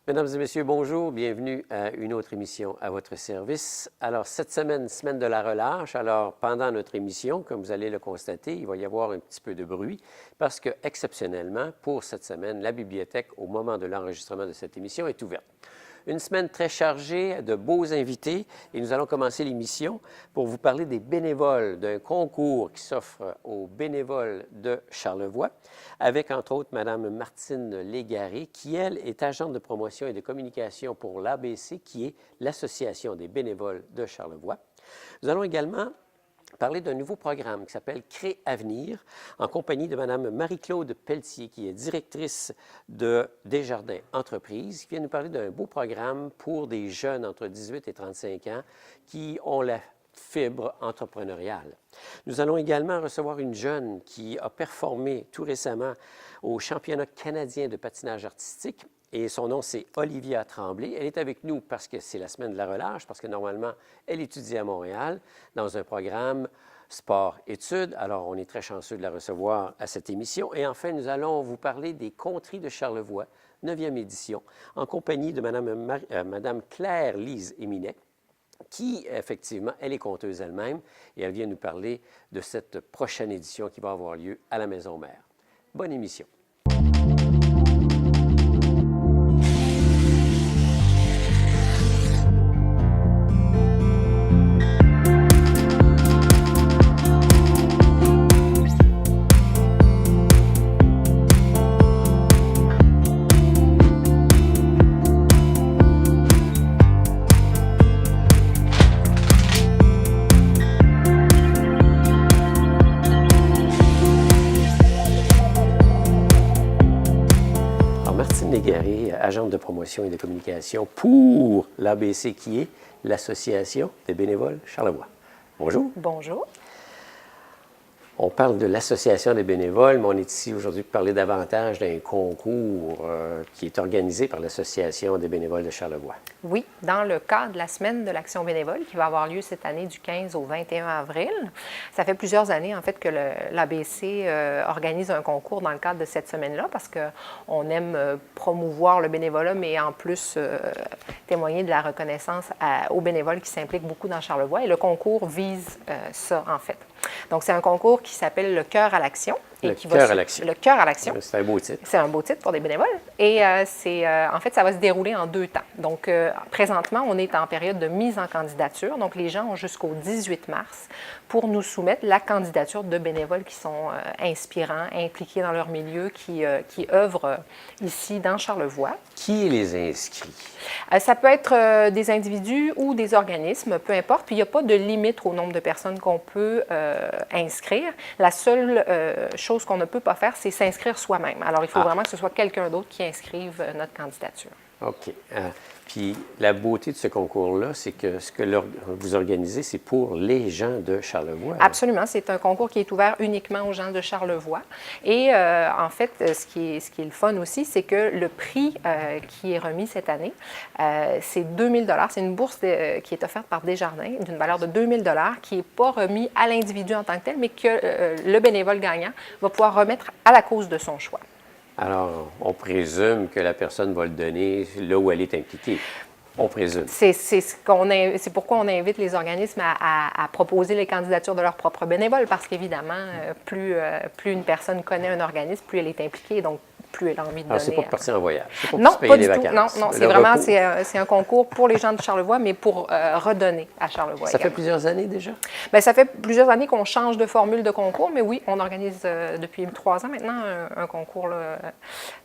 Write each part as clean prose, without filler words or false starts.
Mesdames et messieurs, bonjour. Bienvenue à une autre émission à votre service. Alors, cette semaine, semaine de la relâche. Alors, pendant notre émission, comme vous allez le constater, il va y avoir un petit peu de bruit parce que, exceptionnellement, pour cette semaine, la bibliothèque, au moment de l'enregistrement de cette émission, est ouverte. Une semaine très chargée de beaux invités et nous allons commencer l'émission pour vous parler des bénévoles d'un concours qui s'offre aux bénévoles de Charlevoix avec, entre autres, Mme Martine Légaré qui, elle, est agente de promotion et de communication pour l'ABC, qui est l'Association des bénévoles de Charlevoix. Nous allons également parler d'un nouveau programme qui s'appelle Cré Avenir, en compagnie de Mme Marie-Claude Pelletier, qui est directrice de Desjardins Entreprises, qui vient nous parler d'un beau programme pour des jeunes entre 18 et 35 ans qui ont la fibre entrepreneuriale. Nous allons également recevoir une jeune qui a performé tout récemment au championnat canadien de patinage artistique. Et son nom, c'est Olivia Tremblay. Elle est avec nous parce que c'est la semaine de la relâche, parce que normalement, elle étudie à Montréal dans un programme sport-études. Alors, on est très chanceux de la recevoir à cette émission. Et enfin, nous allons vous parler des conteries de Charlevoix, 9e édition, en compagnie de Mme Claire-Lise Éminet, qui, effectivement, elle est conteuse elle-même et elle vient nous parler de cette prochaine édition qui va avoir lieu à la Maison Mère. Bonne émission. Agente de promotion et de communication pour l'ABC, qui est l'Association des bénévoles Charlevoix. Bonjour. Bonjour. On parle de l'Association des bénévoles, mais on est ici aujourd'hui pour parler davantage d'un concours qui est organisé par l'Association des bénévoles de Charlevoix. Oui, dans le cadre de la Semaine de l'action bénévole qui va avoir lieu cette année du 15 au 21 avril. Ça fait plusieurs années, en fait, que l'ABC organise un concours dans le cadre de cette semaine-là parce qu'on aime promouvoir le bénévolat, mais en plus témoigner de la reconnaissance aux bénévoles qui s'impliquent beaucoup dans Charlevoix. Et le concours vise ça, en fait. Donc, c'est un concours qui s'appelle le Cœur à l'action. Le Cœur à l'action. Le Cœur à l'action. C'est un beau titre. C'est un beau titre pour des bénévoles. Et en fait, ça va se dérouler en 2 temps. Donc, présentement, on est en période de mise en candidature. Donc, les gens ont jusqu'au 18 mars pour nous soumettre la candidature de bénévoles qui sont inspirants, impliqués dans leur milieu, qui œuvrent ici dans Charlevoix. Qui les inscrit? Ça peut être des individus ou des organismes, peu importe. Puis, il n'y a pas de limite au nombre de personnes qu'on peut inscrire. La seule chose qu'on ne peut pas faire, c'est s'inscrire soi-même. Alors, il faut vraiment que ce soit quelqu'un d'autre qui inscrive notre candidature. OK. Puis la beauté de ce concours-là, c'est que ce que vous organisez, c'est pour les gens de Charlevoix. Absolument. C'est un concours qui est ouvert uniquement aux gens de Charlevoix. Et en fait, ce qui est le fun aussi, c'est que le prix qui est remis cette année, c'est 2 000 $. C'est une bourse qui est offerte par Desjardins d'une valeur de 2 000 $ qui n'est pas remis à l'individu en tant que tel, mais que le bénévole gagnant va pouvoir remettre à la cause de son choix. Alors, on présume que la personne va le donner là où elle est impliquée. On présume. C'est pourquoi on invite les organismes à proposer les candidatures de leurs propres bénévoles, parce qu'évidemment, plus une personne connaît un organisme, plus elle est impliquée, donc plus elle a envie de donner. Alors, c'est pas pour partir en voyage, c'est pas non, pour se payer des vacances. Non, c'est vraiment c'est un concours pour les gens de Charlevoix, mais pour redonner à Charlevoix. Ça fait plusieurs années déjà? Bien, ça fait plusieurs années qu'on change de formule de concours, mais oui, on organise depuis 3 ans maintenant un concours là,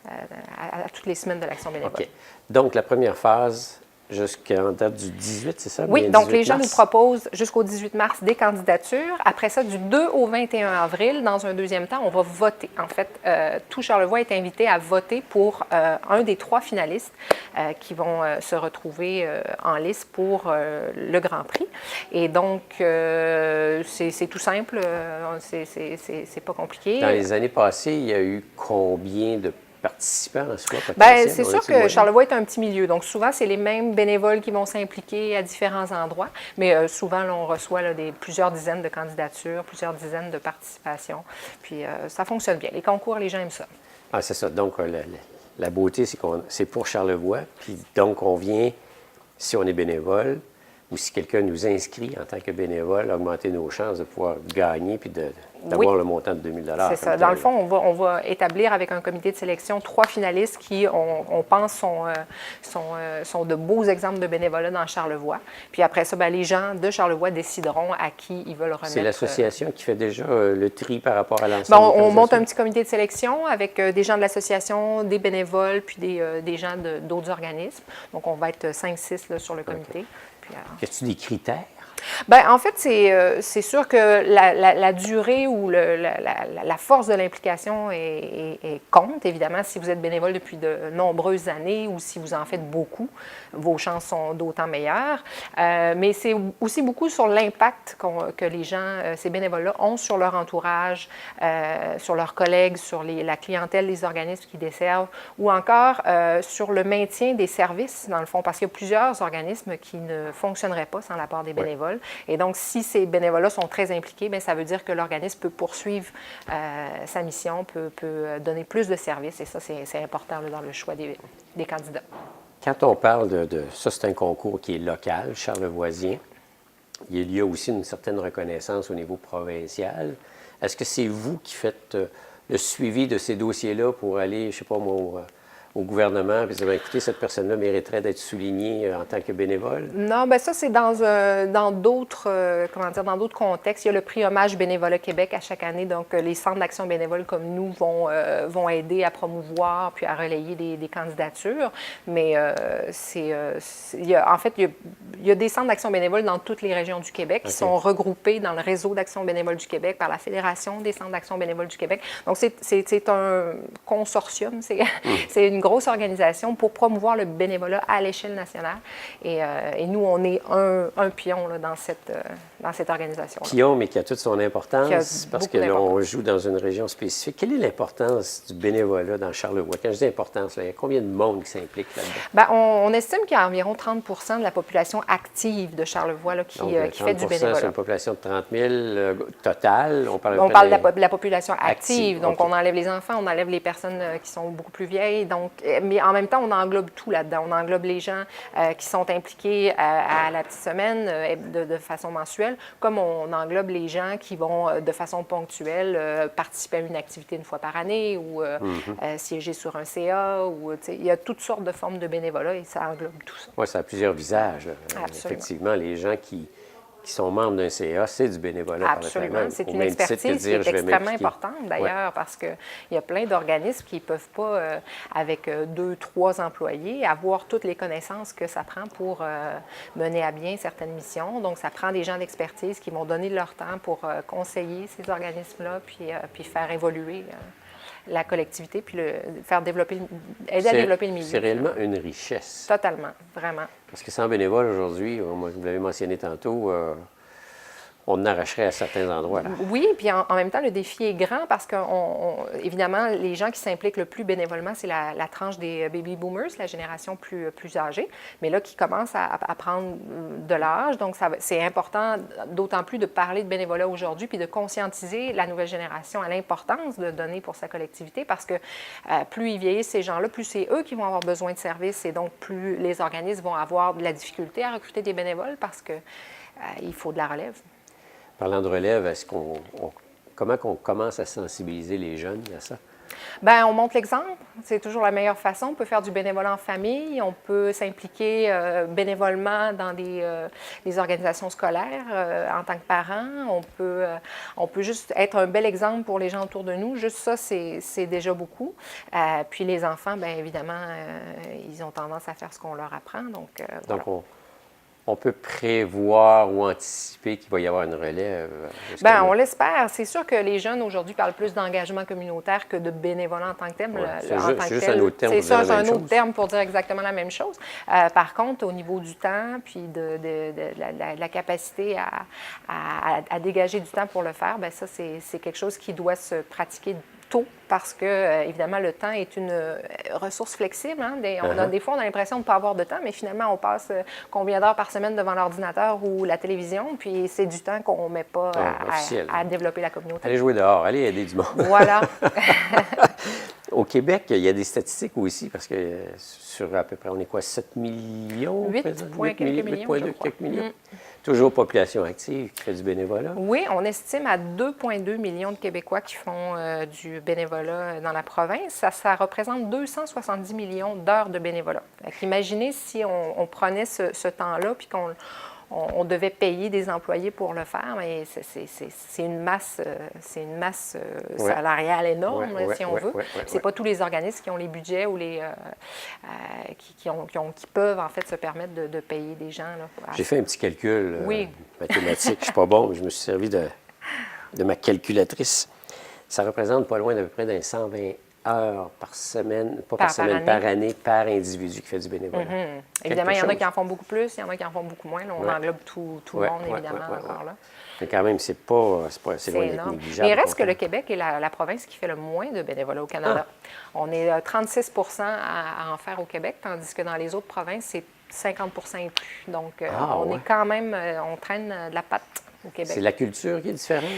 à toutes les semaines de l'action bénévole. OK. Donc, la première phase, jusqu'à date du 18, c'est ça? Oui, donc les gens nous proposent jusqu'au 18 mars des candidatures. Après ça, du 2 au 21 avril, dans un deuxième temps, on va voter. En fait, tout Charlevoix est invité à voter pour un des 3 finalistes qui vont se retrouver en lice pour le Grand Prix. Et donc, c'est tout simple, c'est pas compliqué. Dans les années passées, il y a eu combien de participants en soi potentiels? Bien, c'est sûr que Charlevoix est un petit milieu. Donc, souvent, c'est les mêmes bénévoles qui vont s'impliquer à différents endroits. Mais souvent, là, on reçoit là, plusieurs dizaines de candidatures, plusieurs dizaines de participations. Puis, ça fonctionne bien. Les concours, les gens aiment ça. Ah, c'est ça. Donc, La beauté, c'est pour Charlevoix. Puis donc, on vient, si on est bénévole, ou si quelqu'un nous inscrit en tant que bénévole, augmenter nos chances de pouvoir gagner puis d'avoir le montant de 2 000 C'est ça. Dans le fond, on va établir avec un comité de sélection 3 finalistes qui, on pense, sont de beaux exemples de bénévolat dans Charlevoix. Puis après ça, les gens de Charlevoix décideront à qui ils veulent remettre. C'est l'association qui fait déjà le tri par rapport à l'ensemble. On monte un petit comité de sélection avec des gens de l'association, des bénévoles, puis des gens d'autres organismes. Donc, on va être 5-6 sur le comité. Okay. Y a-t-il des critères? En fait, c'est sûr que la durée ou la force de l'implication compte. Évidemment, si vous êtes bénévole depuis de nombreuses années ou si vous en faites beaucoup, vos chances sont d'autant meilleures. Mais c'est aussi beaucoup sur l'impact que les gens, ces bénévoles-là, ont sur leur entourage, sur leurs collègues, sur la clientèle des organismes qui desservent ou encore sur le maintien des services, dans le fond, parce qu'il y a plusieurs organismes qui ne fonctionneraient pas sans l'apport des bénévoles. Oui. Et donc, si ces bénévoles-là sont très impliqués, bien, ça veut dire que l'organisme peut poursuivre sa mission, peut donner plus de services. Et ça, c'est important là, dans le choix des candidats. Quand on parle ça, c'est un concours qui est local, charlevoisien. Il y a aussi une certaine reconnaissance au niveau provincial. Est-ce que c'est vous qui faites le suivi de ces dossiers-là pour aller, je ne sais pas moi, au gouvernement et dire, écoutez, cette personne-là mériterait d'être soulignée en tant que bénévole? Non, bien ça, c'est dans d'autres dans d'autres contextes. Il y a le prix Hommage Bénévolat Québec à chaque année. Donc, les centres d'action bénévole comme nous vont aider à promouvoir puis à relayer des candidatures. Mais il y a des centres d'action bénévole dans toutes les régions du Québec qui sont regroupés dans le réseau d'action bénévole du Québec par la Fédération des centres d'action bénévole du Québec. Donc, c'est un consortium. C'est une grosse organisation pour promouvoir le bénévolat à l'échelle nationale. Et nous, on est un pion là, dans cette organisation-là. Pion, mais qui a toute son importance, parce que là, on joue dans une région spécifique. Quelle est l'importance du bénévolat dans Charlevoix? Quand je dis importance, là, il y a combien de monde qui s'implique là-dedans? On estime qu'il y a environ 30 de la population active de Charlevoix là, qui fait du bénévolat. C'est une population de 30 000 totale. On parle de la population active. Donc, on enlève les enfants, on enlève les personnes qui sont beaucoup plus vieilles. Donc, mais en même temps, on englobe tout là-dedans. On englobe les gens qui sont impliqués à la petite semaine de façon mensuelle, comme on englobe les gens qui vont de façon ponctuelle participer à une activité une fois par année ou siéger sur un CA. Il y a toutes sortes de formes de bénévolat et ça englobe tout ça. Oui, ça a plusieurs visages. Effectivement, les gens qui sont membres d'un CA, c'est du bénévolat. Absolument. C'est une expertise qui est extrêmement importante, d'ailleurs, parce qu'il y a plein d'organismes qui ne peuvent pas, avec 2, 3 employés, avoir toutes les connaissances que ça prend pour mener à bien certaines missions. Donc, ça prend des gens d'expertise qui vont donner leur temps pour conseiller ces organismes-là, puis faire évoluer la collectivité, puis aider à développer le milieu. C'est réellement une richesse. Totalement, vraiment. Parce que sans bénévoles aujourd'hui, vous l'avez mentionné tantôt, on en arracherait à certains endroits. Là. Oui, puis en même temps, le défi est grand parce que, évidemment, les gens qui s'impliquent le plus bénévolement, c'est la tranche des baby boomers, la génération plus âgée, mais là, qui commence à prendre de l'âge. Donc, c'est important, d'autant plus, de parler de bénévolat aujourd'hui puis de conscientiser la nouvelle génération à l'importance de donner pour sa collectivité parce que plus ils vieillissent, ces gens-là, plus c'est eux qui vont avoir besoin de services et donc plus les organismes vont avoir de la difficulté à recruter des bénévoles parce qu'il faut de la relève. Parlant de relève, comment on commence à sensibiliser les jeunes à ça? Bien, on montre l'exemple. C'est toujours la meilleure façon. On peut faire du bénévolat en famille. On peut s'impliquer bénévolement dans des organisations scolaires en tant que parent. On peut juste être un bel exemple pour les gens autour de nous. Juste ça, c'est déjà beaucoup. Puis les enfants, bien évidemment, ils ont tendance à faire ce qu'on leur apprend. Donc voilà. On peut prévoir ou anticiper qu'il va y avoir une relève? Bien, on l'espère. C'est sûr que les jeunes aujourd'hui parlent plus d'engagement communautaire que de bénévolat en tant que tel. C'est juste un autre terme pour dire la même chose. C'est ça, c'est un autre terme pour dire exactement la même chose. Par contre, au niveau du temps puis de la capacité à dégager du temps pour le faire, bien ça, c'est quelque chose qui doit se pratiquer tôt parce que, évidemment, le temps est une ressource flexible. Hein? Des fois, on a l'impression de ne pas avoir de temps, mais finalement, on passe combien d'heures par semaine devant l'ordinateur ou la télévision, puis c'est du temps qu'on ne met pas à développer la communauté. Allez jouer dehors, allez aider du monde. Voilà. Au Québec, il y a des statistiques aussi, parce que sur à peu près, on est quoi, 7 millions? 8 points quelques millions, je crois. Quelques millions. Toujours population active qui fait du bénévolat. Oui, on estime à 2,2 millions de Québécois qui font du bénévolat dans la province. Ça représente 270 millions d'heures de bénévolat. Imaginez si on prenait ce temps-là puis qu'on devait payer des employés pour le faire, mais c'est une masse, salariale énorme, si on veut. C'est pas tous les organismes qui ont les budgets ou qui peuvent en fait se permettre de payer des gens. J'ai fait un petit calcul mathématique. Je ne suis pas bon, mais je me suis servi de ma calculatrice. Ça représente pas loin d'à peu près d'un 120 heures par semaine, par année, par individu qui fait du bénévolat. Évidemment, il y en a qui en font beaucoup plus, il y en a qui en font beaucoup moins. Là, on englobe tout le monde, évidemment, encore là. Mais quand même, c'est loin d'être négligeable. Mais il reste que le Québec est la province qui fait le moins de bénévolat au Canada. On est 36 à en faire au Québec, tandis que dans les autres provinces, c'est 50 et plus. Donc, on est quand même, on traîne de la patte au Québec. C'est la culture qui est différente?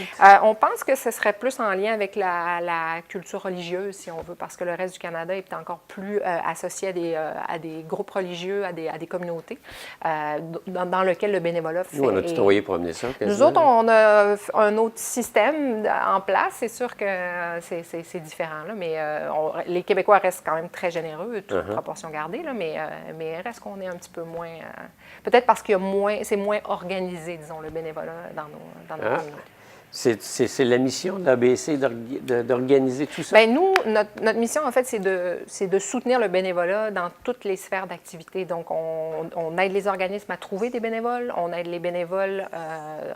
On pense que ce serait plus en lien avec la culture religieuse, si on veut, parce que le reste du Canada est encore plus associé à des groupes religieux, à des communautés, dans lequel le bénévolat fait... Nous, on a tout envoyé promener ça. Nous autres, on a un autre système en place. C'est sûr que c'est différent, là, mais les Québécois restent quand même très généreux, toute proportion gardée, là, mais il reste qu'on est un petit peu moins... peut-être parce que c'est moins organisé, disons, le bénévolat dans nos communautés. C'est la mission de l'ABC d'organiser tout ça? Bien, nous, notre mission, en fait, c'est de soutenir le bénévolat dans toutes les sphères d'activité. Donc, on aide les organismes à trouver des bénévoles, on aide les bénévoles,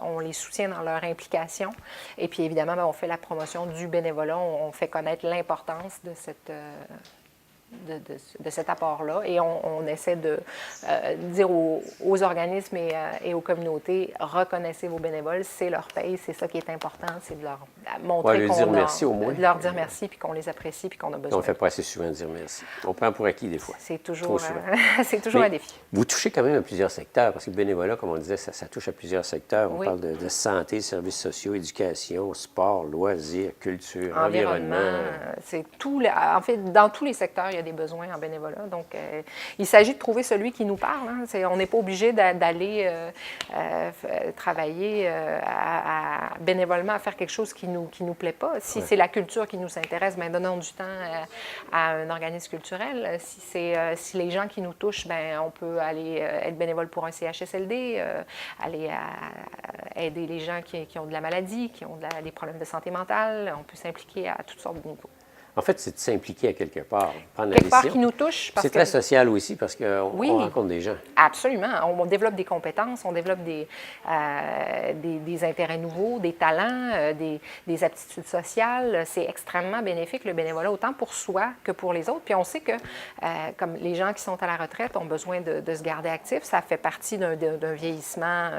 on les soutient dans leur implication. Et puis, évidemment, bien, on fait la promotion du bénévolat, on fait connaître l'importance de cet apport-là. Et on essaie de dire aux organismes et aux communautés, reconnaissez vos bénévoles, c'est leur paye, c'est ça qui est important, c'est de leur montrer de leur dire merci, puis qu'on les apprécie, puis qu'on a besoin. On ne fait pas assez souvent dire merci. On prend pour acquis des fois. C'est toujours un défi. Vous touchez quand même à plusieurs secteurs, parce que le bénévolat, comme on disait, ça touche à plusieurs secteurs. On parle de santé, services sociaux, éducation, sport, loisirs, culture, environnement. C'est tout. En fait, dans tous les secteurs, il y a des besoins en bénévolat. Donc, il s'agit de trouver celui qui nous parle. On n'est pas obligé d'aller travailler bénévolement à faire quelque chose qui nous plaît pas. Si c'est la culture qui nous intéresse, bien, donnons du temps à un organisme culturel. Si les gens qui nous touchent, bien, on peut aller être bénévole pour un CHSLD, aller aider les gens qui ont de la maladie, qui ont des problèmes de santé mentale. On peut s'impliquer à toutes sortes de niveaux. En fait, c'est de s'impliquer à quelque part, prendre quelque la part décision. Qui nous touche. C'est très social aussi, parce qu'on rencontre des gens. Absolument. On développe des compétences, on développe des intérêts nouveaux, des talents, des aptitudes sociales. C'est extrêmement bénéfique, le bénévolat, autant pour soi que pour les autres. Puis on sait que, comme les gens qui sont à la retraite ont besoin de se garder actifs, ça fait partie d'un vieillissement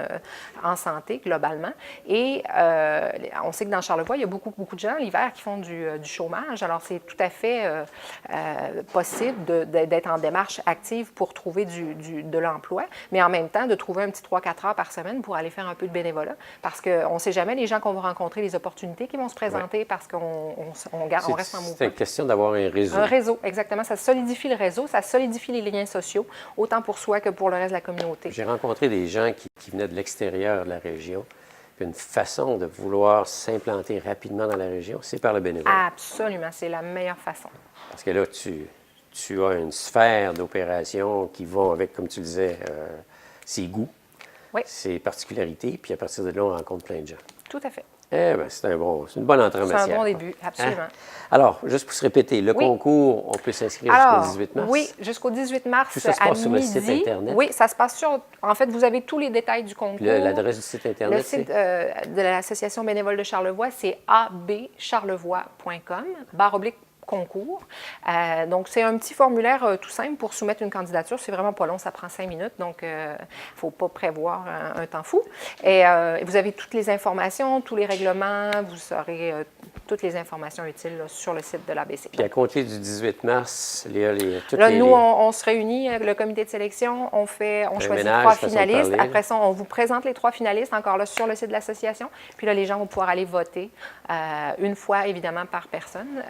en santé, globalement. Et on sait que dans Charlevoix, il y a beaucoup de gens l'hiver qui font du chômage. Alors, c'est tout à fait possible d'être en démarche active pour trouver de l'emploi, mais en même temps, de trouver un petit 3-4 heures par semaine pour aller faire un peu de bénévolat, parce qu'on ne sait jamais les gens qu'on va rencontrer, les opportunités qui vont se présenter, parce qu'on reste en mouvement. C'est une question d'avoir un réseau. Un réseau, exactement. Ça solidifie le réseau, ça solidifie les liens sociaux, autant pour soi que pour le reste de la communauté. J'ai rencontré des gens qui venaient de l'extérieur de la région. Une façon de vouloir s'implanter rapidement dans la région, c'est par le bénévolat. Absolument, c'est la meilleure façon. Parce que là, tu as une sphère d'opération qui va avec, comme tu disais, ses goûts, ses particularités, puis à partir de là, on rencontre plein de gens. Tout à fait. Eh bien, c'est une bonne entrée en matière. C'est un bon début, absolument. Alors, juste pour se répéter, le concours, on peut s'inscrire jusqu'au 18 mars? Oui, jusqu'au 18 mars Tout ça se passe sur le site Internet? Oui, ça se passe sur... En fait, vous avez tous les détails du concours. L'adresse du site Internet, le site de l'Association bénévole de Charlevoix, c'est abcharlevoix.com/concours. Donc, c'est un petit formulaire tout simple pour soumettre une candidature. C'est vraiment pas long, ça prend 5 minutes, donc il ne faut pas prévoir un temps fou. Et vous avez toutes les informations, tous les règlements, vous saurez toutes les informations utiles là, sur le site de l'ABC. Puis à compter du 18 mars, toutes là, les... nous, on se réunit avec le comité de sélection, on choisit trois finalistes. Après ça, on vous présente les 3 finalistes, encore là, sur le site de l'association. Puis là, les gens vont pouvoir aller voter une fois, évidemment, par personne.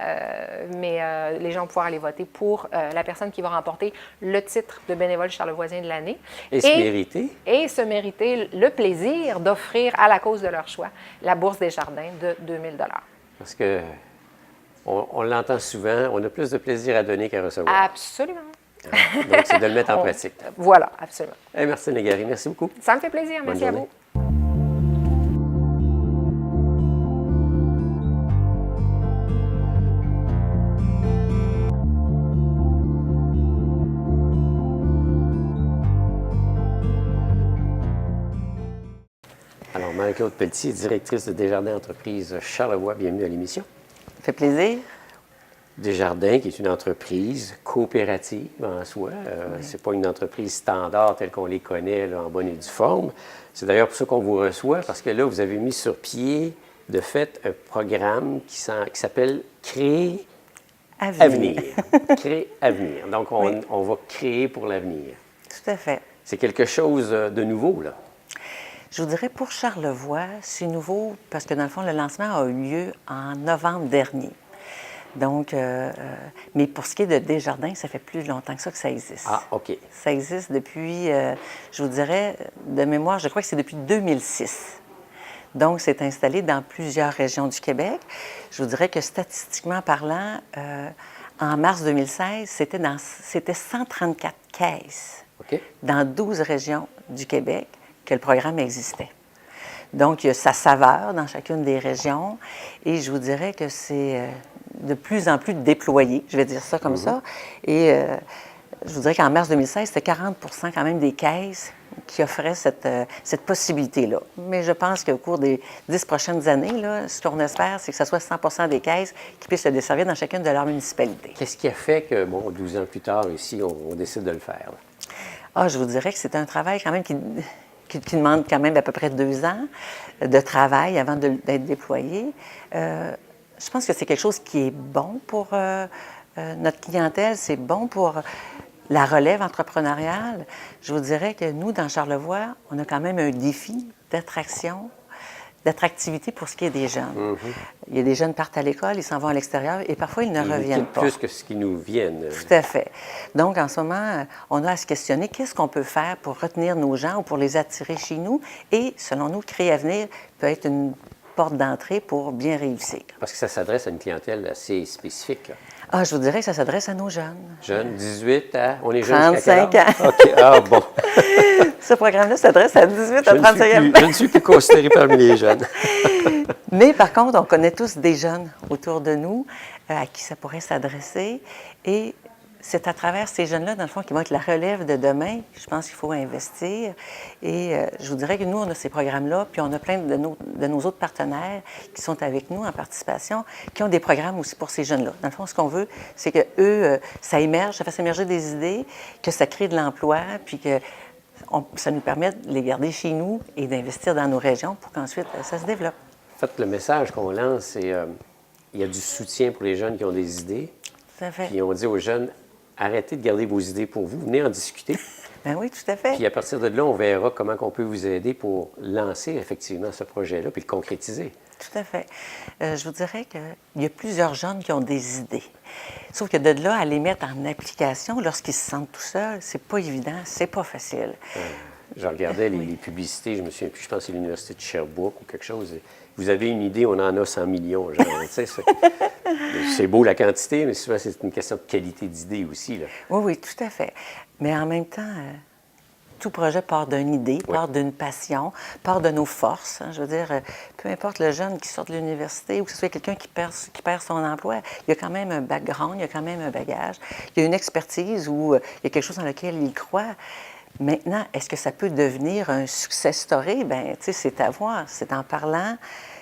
Mais les gens vont pouvoir aller voter pour la personne qui va remporter le titre de bénévole charlevoisien de l'année. Et se mériter. Et se mériter le plaisir d'offrir à la cause de leur choix la bourse des jardins de 2000 $. Parce que on l'entend souvent, on a plus de plaisir à donner qu'à recevoir. Absolument. Donc, c'est de le mettre en pratique. Voilà, absolument. Merci, Négari. Merci beaucoup. Ça me fait plaisir. Merci à vous. Alors, Marie-Claude Pelletier, directrice de Desjardins Entreprises Charlevoix, bienvenue à l'émission. Ça fait plaisir. Desjardins, qui est une entreprise coopérative en soi. Ce n'est pas une entreprise standard telle qu'on les connaît là, en bonne et due forme. C'est d'ailleurs pour ça qu'on vous reçoit, parce que là, vous avez mis sur pied, de fait, un programme qui s'appelle Créer Avenir. Créer Avenir. Donc, on va créer pour l'avenir. Tout à fait. C'est quelque chose de nouveau, là. Je vous dirais, pour Charlevoix, c'est nouveau parce que, dans le fond, le lancement a eu lieu en novembre dernier. Donc, mais pour ce qui est de Desjardins, ça fait plus longtemps que ça existe. Ah, OK. Ça existe depuis, je vous dirais, de mémoire, je crois que c'est depuis 2006. Donc, c'est installé dans plusieurs régions du Québec. Je vous dirais que statistiquement parlant, en mars 2016, c'était 134 caisses dans 12 régions du Québec que le programme existait. Donc, il y a sa saveur dans chacune des régions et je vous dirais que c'est de plus en plus déployé, je vais dire ça comme ça. Et je vous dirais qu'en mars 2016, c'était 40 quand même des caisses qui offraient cette possibilité-là. Mais je pense qu'au cours des 10 prochaines années, là, ce qu'on espère, c'est que ce soit 100 des caisses qui puissent se desservir dans chacune de leurs municipalités. Qu'est-ce qui a fait que, 12 ans plus tard, ici, on décide de le faire? Là? Ah, je vous dirais que c'est un travail quand même qui demande quand même à peu près 2 ans de travail avant d'être déployé. Je pense que c'est quelque chose qui est bon pour notre clientèle, c'est bon pour la relève entrepreneuriale. Je vous dirais que nous, dans Charlevoix, on a quand même un défi d'attractivité pour ce qui est des jeunes. Il y a des jeunes qui partent à l'école, ils s'en vont à l'extérieur et parfois ils ne reviennent pas. Plus que ce qui nous viennent. Tout à fait. Donc, en ce moment, on a à se questionner qu'est-ce qu'on peut faire pour retenir nos gens ou pour les attirer chez nous. Et, selon nous, Créer Avenir peut être une porte d'entrée pour bien réussir. Parce que ça s'adresse à une clientèle assez spécifique. Là. Ah, je vous dirais que ça s'adresse à nos jeunes. Jeunes, 18 à... On est jeunes 35 ans. OK. Ah, bon. Ce programme-là s'adresse à 18 à 35 ans. Je ne suis plus considéré parmi les jeunes. Mais par contre, on connaît tous des jeunes autour de nous à qui ça pourrait s'adresser. Et c'est à travers ces jeunes-là, dans le fond, qui vont être la relève de demain. Je pense qu'il faut investir. Et je vous dirais que nous, on a ces programmes-là, puis on a plein de nos autres partenaires qui sont avec nous en participation, qui ont des programmes aussi pour ces jeunes-là. Dans le fond, ce qu'on veut, c'est que eux, ça émerge, ça fasse émerger des idées, que ça crée de l'emploi, puis que ça nous permet de les garder chez nous et d'investir dans nos régions pour qu'ensuite, ça se développe. En fait, le message qu'on lance, c'est il y a du soutien pour les jeunes qui ont des idées. Tout à fait. Puis on dit aux jeunes, arrêtez de garder vos idées pour vous, venez en discuter. Bien oui, tout à fait. Puis à partir de là, on verra comment on peut vous aider pour lancer effectivement ce projet-là puis le concrétiser. Tout à fait. Je vous dirais qu'il y a plusieurs jeunes qui ont des idées. Sauf que de là à les mettre en application lorsqu'ils se sentent tout seuls, c'est pas évident, c'est pas facile. Je regardais les publicités, je me souviens plus, je pense que c'est l'Université de Sherbrooke ou quelque chose. Vous avez une idée, on en a 100 millions. Genre, c'est beau la quantité, mais souvent c'est une question de qualité d'idée aussi. Là. Oui, oui, tout à fait. Mais en même temps, tout projet part d'une idée, part d'une passion, part de nos forces. Hein. Je veux dire, peu importe le jeune qui sort de l'université ou que ce soit quelqu'un qui perd son emploi, il y a quand même un background, il y a quand même un bagage, il y a une expertise ou il y a quelque chose dans lequel il croit. Maintenant, est-ce que ça peut devenir un success story? Bien, tu sais, c'est à voir. C'est en parlant,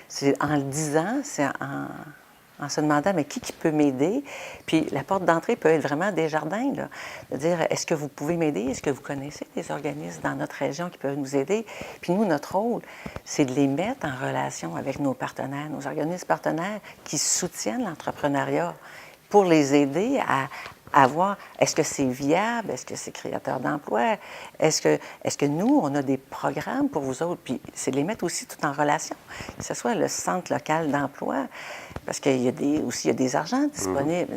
c'est en le disant, c'est en en se demandant, mais qui peut m'aider? Puis la porte d'entrée peut être vraiment Desjardins, là. De dire, est-ce que vous pouvez m'aider? Est-ce que vous connaissez des organismes dans notre région qui peuvent nous aider? Puis nous, notre rôle, c'est de les mettre en relation avec nos partenaires, nos organismes partenaires qui soutiennent l'entrepreneuriat pour les aider à voir, est-ce que c'est viable, est-ce que c'est créateur d'emplois, est-ce que nous, on a des programmes pour vous autres, puis c'est de les mettre aussi tout en relation, que ce soit le centre local d'emploi, parce qu'il y a aussi il y a des argents disponibles,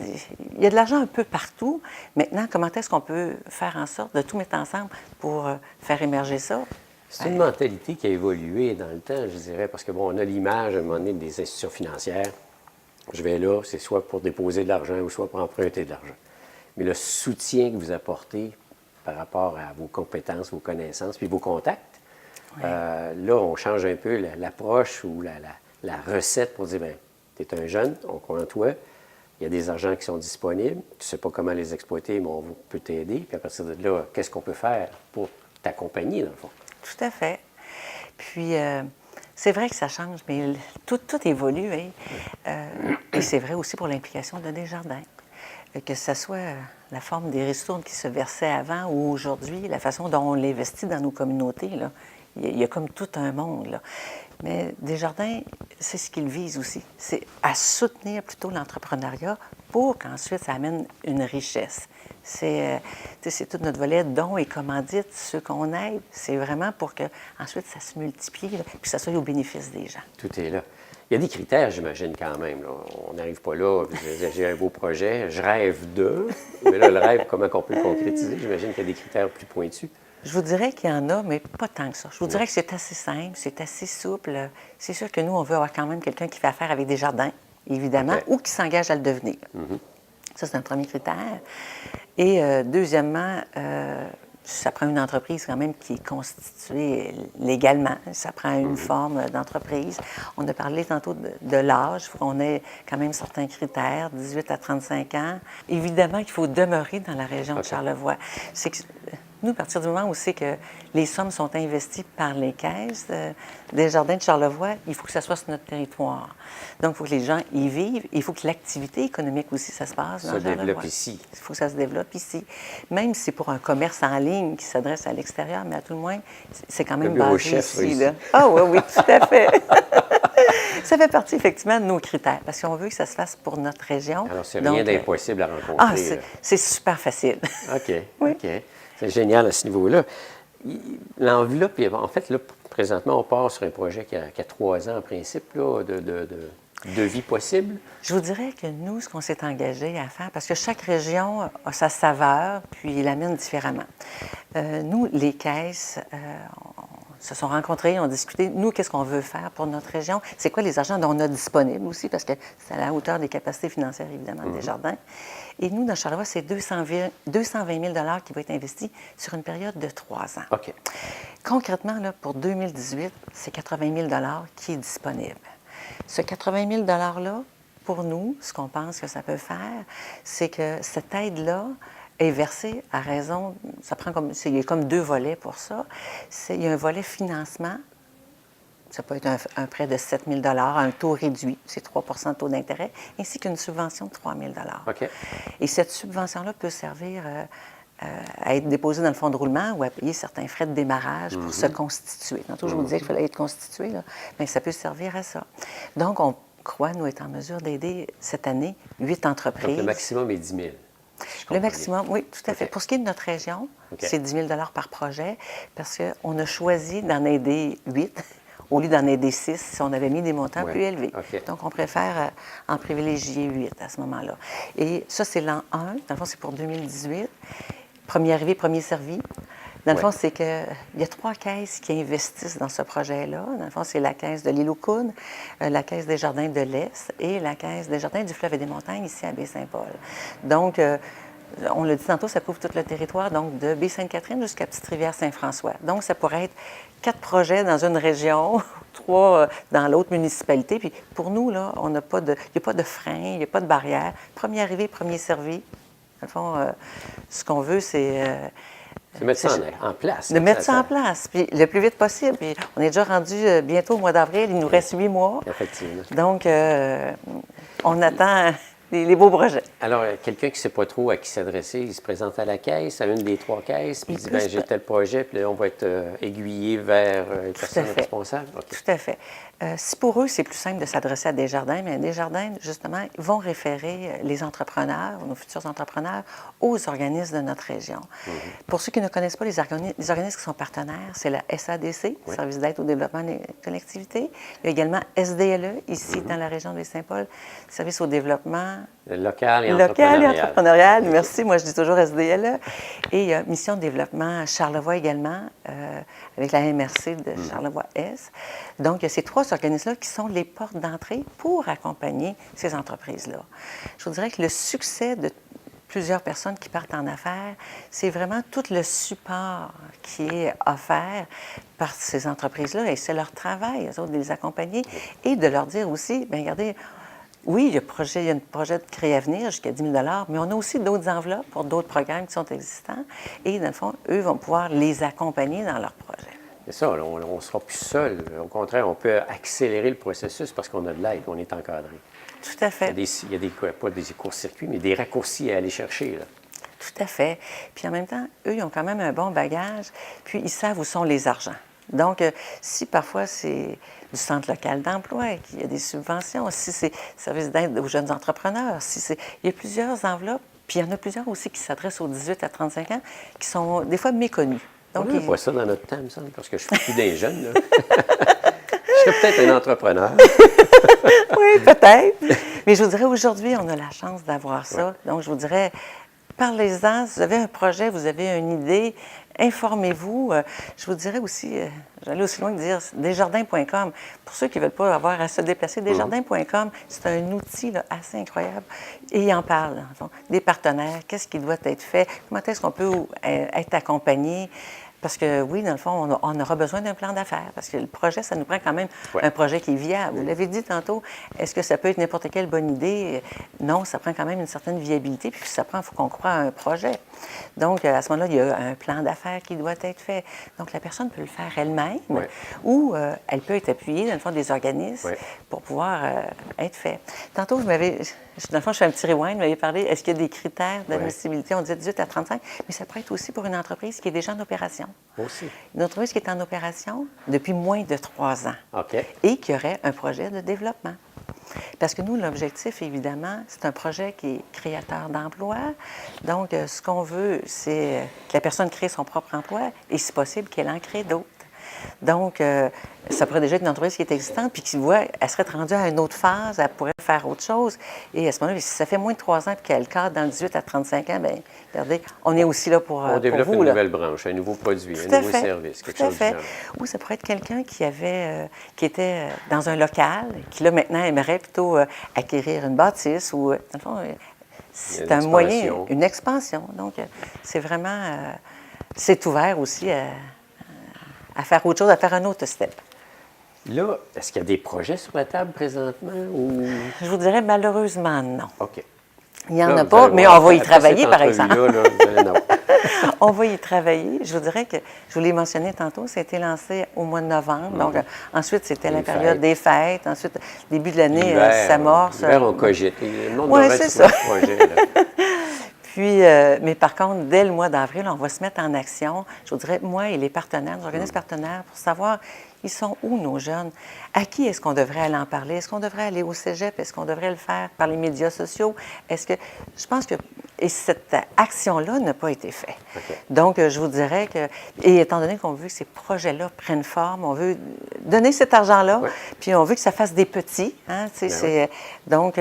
il y a de l'argent un peu partout. Maintenant, comment est-ce qu'on peut faire en sorte de tout mettre ensemble pour faire émerger ça? C'est une mentalité qui a évolué dans le temps, je dirais, parce que, bon, on a l'image, à un moment donné, des institutions financières. Je vais là, c'est soit pour déposer de l'argent ou soit pour emprunter de l'argent. Mais le soutien que vous apportez par rapport à vos compétences, vos connaissances, puis vos contacts, là, on change un peu l'approche ou la recette pour dire, bien, tu es un jeune, on croit en toi, il y a des argents qui sont disponibles, tu ne sais pas comment les exploiter, mais on peut t'aider. Puis à partir de là, qu'est-ce qu'on peut faire pour t'accompagner, dans le fond? Tout à fait. Puis, c'est vrai que ça change, mais tout évolue. Hein? Et c'est vrai aussi pour l'implication de Desjardins. Que ce soit la forme des ristournes qui se versaient avant ou aujourd'hui, la façon dont on l'investit dans nos communautés, là, il y a comme tout un monde. Là. Mais Desjardins, c'est ce qu'ils visent aussi. C'est à soutenir plutôt l'entrepreneuriat pour qu'ensuite ça amène une richesse. C'est tout notre volet dons et commandites, ceux qu'on aide. C'est vraiment pour que ensuite ça se multiplie, là, puis que ça soit au bénéfice des gens. Tout est là. Il y a des critères, j'imagine, quand même. Là. On n'arrive pas là, j'ai un beau projet, je rêve de, mais là, le rêve, comment on peut le concrétiser? J'imagine qu'il y a des critères plus pointus. Je vous dirais qu'il y en a, mais pas tant que ça. Je vous dirais que c'est assez simple, c'est assez souple. C'est sûr que nous, on veut avoir quand même quelqu'un qui fait affaire avec Desjardins, évidemment, ou qui s'engage à le devenir. Ça, c'est un premier critère. Et deuxièmement, ça prend une entreprise quand même qui est constituée légalement. Ça prend une forme d'entreprise. On a parlé tantôt de l'âge. Il faut qu'on ait quand même certains critères, 18 à 35 ans. Évidemment qu'il faut demeurer dans la région de Charlevoix. C'est que, nous, à partir du moment où c'est que les sommes sont investies par les caisses des Jardins de Charlevoix, il faut que ça soit sur notre territoire. Donc, il faut que les gens y vivent. Il faut que l'activité économique aussi, ça se passe dans Charlevoix. Ça se développe ici. Il faut que ça se développe ici. Même si c'est pour un commerce en ligne qui s'adresse à l'extérieur, mais à tout le moins, c'est quand même basé ici. Là. Ah oui, tout à fait. Ça fait partie, effectivement, de nos critères, parce qu'on veut que ça se fasse pour notre région. Alors, c'est rien d'impossible à rencontrer. Ah, c'est super facile. OK, OK. C'est génial à ce niveau-là. L'enveloppe, en fait, là, présentement, on part sur un projet qui a 3 ans, en principe, là, de vie possible. Je vous dirais que nous, ce qu'on s'est engagé à faire, parce que chaque région a sa saveur, puis il l'amène différemment. Nous, les caisses, se sont rencontrés, ont discuté. Nous, qu'est-ce qu'on veut faire pour notre région? C'est quoi les argents dont on a disponibles aussi? Parce que c'est à la hauteur des capacités financières, évidemment, des Jardins. Et nous, dans Charlevoix, c'est 220 000 qui va être investi sur une période de 3 ans. OK. Concrètement, là, pour 2018, c'est 80 000 qui est disponible. Ce 80 000 $-là, pour nous, ce qu'on pense que ça peut faire, c'est que cette aide-là est versée à raison, il y a comme 2 volets pour ça. Il y a un volet financement, ça peut être un prêt de 7 000 $, un taux réduit, c'est 3 de taux d'intérêt, ainsi qu'une subvention de 3 000 $. OK. Et cette subvention-là peut servir à être déposée dans le fonds de roulement ou à payer certains frais de démarrage pour se constituer. Tantôt, je vous disais qu'il fallait être constitué, là, mais ça peut servir à ça. Donc, on croit, nous, être en mesure d'aider cette année 8 entreprises. Donc, le maximum est 10 000. Le maximum, oui, tout à fait. Pour ce qui est de notre région, c'est 10 000 $ par projet parce qu'on a choisi d'en aider 8 au lieu d'en aider 6 si on avait mis des montants plus élevés. Donc, on préfère en privilégier 8 à ce moment-là. Et ça, c'est l'an 1. Dans le fond, c'est pour 2018. Premier arrivé, premier servi. Dans le fond, c'est qu'il y a 3 caisses qui investissent dans ce projet-là. Dans le fond, c'est la caisse de l'île aux Coudes, la caisse des Jardins de l'Est et la caisse des Jardins du Fleuve et des Montagnes ici à Baie-Saint-Paul. Donc, on l'a dit tantôt, ça couvre tout le territoire, donc de Baie-Sainte-Catherine jusqu'à Petite-Rivière-Saint-François. Donc, ça pourrait être 4 projets dans une région, 3 dans l'autre municipalité. Puis pour nous, là, il n'y a pas de frein, il n'y a pas de barrière. Premier arrivé, premier servi. Dans le fond, ce qu'on veut, c'est De mettre ça en place. De mettre ça en place, puis le plus vite possible. Puis on est déjà rendu bientôt au mois d'avril, il nous reste 8 mois. Effectivement. Donc, on attend les beaux projets. Alors, quelqu'un qui ne sait pas trop à qui s'adresser, il se présente à la caisse, à une des 3 caisses, puis il dit, bien, j'ai tel projet, puis là, on va être aiguillé vers une personne responsable. Okay. Tout à fait. Si pour eux, c'est plus simple de s'adresser à Desjardins, mais Desjardins, justement, vont référer les entrepreneurs, nos futurs entrepreneurs, aux organismes de notre région. Pour ceux qui ne connaissent pas les organismes qui sont partenaires, c'est la SADC, Service d'aide au développement des collectivités. Il y a également SDLE, ici, dans la région de Saint-Paul, Service au développement local et entrepreneurial. Merci, moi je dis toujours SDLE. Et il y a Mission de développement Charlevoix également, avec la MRC de Charlevoix-Est. Donc, il y a ces 3 organismes-là qui sont les portes d'entrée pour accompagner ces entreprises-là. Je vous dirais que le succès de plusieurs personnes qui partent en affaires, c'est vraiment tout le support qui est offert par ces entreprises-là. Et c'est leur travail, eux autres, de les accompagner et de leur dire aussi, bien regardez, oui, il y a un projet de Créer Avenir jusqu'à 10 000 $, mais on a aussi d'autres enveloppes pour d'autres programmes qui sont existants. Et dans le fond, eux vont pouvoir les accompagner dans leur projet. C'est ça, on ne sera plus seul. Au contraire, on peut accélérer le processus parce qu'on a de l'aide, on est encadré. Tout à fait. Il y a des pas des courts-circuits, mais des raccourcis à aller chercher, là. Tout à fait. Puis en même temps, eux, ils ont quand même un bon bagage, puis ils savent où sont les argents. Donc, si parfois c'est du centre local d'emploi, qu'il y a des subventions, si c'est service d'aide aux jeunes entrepreneurs, il y a plusieurs enveloppes, puis il y en a plusieurs aussi qui s'adressent aux 18 à 35 ans, qui sont des fois méconnus. Donc, on voit ça dans notre temps, me semble, parce que je suis plus des jeunes, là. Je serais peut-être un entrepreneur. Oui, peut-être. Mais je vous dirais, aujourd'hui, on a la chance d'avoir ça. Ouais. Donc, je vous dirais, parlez-en. Si vous avez un projet, vous avez une idée, informez-vous. Je vous dirais aussi, j'allais aussi loin que dire desjardins.com. Pour ceux qui ne veulent pas avoir à se déplacer, desjardins.com, c'est un outil là, assez incroyable. Et ils en parlent, en fait, des partenaires, qu'est-ce qui doit être fait, comment est-ce qu'on peut être accompagné. Parce que oui, dans le fond, on aura besoin d'un plan d'affaires. Parce que le projet, ça nous prend quand même un projet qui est viable. Vous l'avez dit tantôt, est-ce que ça peut être n'importe quelle bonne idée? Non, ça prend quand même une certaine viabilité. Puis ça prend, il faut qu'on croie à un projet. Donc, à ce moment-là, il y a un plan d'affaires qui doit être fait. Donc, la personne peut le faire elle-même ou elle peut être appuyée, dans le fond, des organismes pour pouvoir être fait. Tantôt, dans le fond, je fais un petit rewind, vous m'avez parlé, est-ce qu'il y a des critères d'admissibilité? On disait 18 à 35, mais ça peut être aussi pour une entreprise qui est déjà en opération. Aussi. Une entreprise qui est en opération depuis moins de 3 ans OK. Et qui aurait un projet de développement. Parce que nous, l'objectif, évidemment, c'est un projet qui est créateur d'emplois. Donc, ce qu'on veut, c'est que la personne crée son propre emploi et, si possible, qu'elle en crée d'autres. Donc, ça pourrait déjà être une entreprise qui est existante puis qui voit, elle serait rendue à une autre phase, elle pourrait faire autre chose. Et à ce moment-là, si ça fait moins de 3 ans puis qu'elle cadre dans le 18 à 35 ans, bien, regardez, on est aussi là pour on développe vous, une nouvelle branche, un nouveau produit, un nouveau service, quelque chose de différent. Ou ça pourrait être quelqu'un qui était dans un local, qui là maintenant aimerait plutôt acquérir une bâtisse ou, dans le fond, c'est un moyen, une expansion. Donc, c'est vraiment, c'est ouvert aussi à faire autre chose, à faire un autre step. Là, est-ce qu'il y a des projets sur la table présentement? Ou... Je vous dirais malheureusement non. OK. Il n'y en a pas, mais on va y travailler, par exemple. Là, on va y travailler. Je vous dirais que, je vous l'ai mentionné tantôt, ça a été lancé au mois de novembre. Donc, ensuite, c'était la période des fêtes. Ensuite, début de l'année, ça s'amorce. L'hiver, on cogite. Le monde devrait c'est ça. Projet, là. Puis, mais par contre, dès le mois d'avril, on va se mettre en action, je vous dirais, moi et les partenaires, les organismes partenaires, pour savoir, ils sont où nos jeunes? À qui est-ce qu'on devrait aller en parler? Est-ce qu'on devrait aller au cégep? Est-ce qu'on devrait le faire par les médias sociaux? Est-ce que... Je pense que... Et cette action-là n'a pas été faite. Okay. Donc, je vous dirais que... Et étant donné qu'on veut que ces projets-là prennent forme, on veut donner cet argent-là, puis on veut que ça fasse des petits. Hein, donc,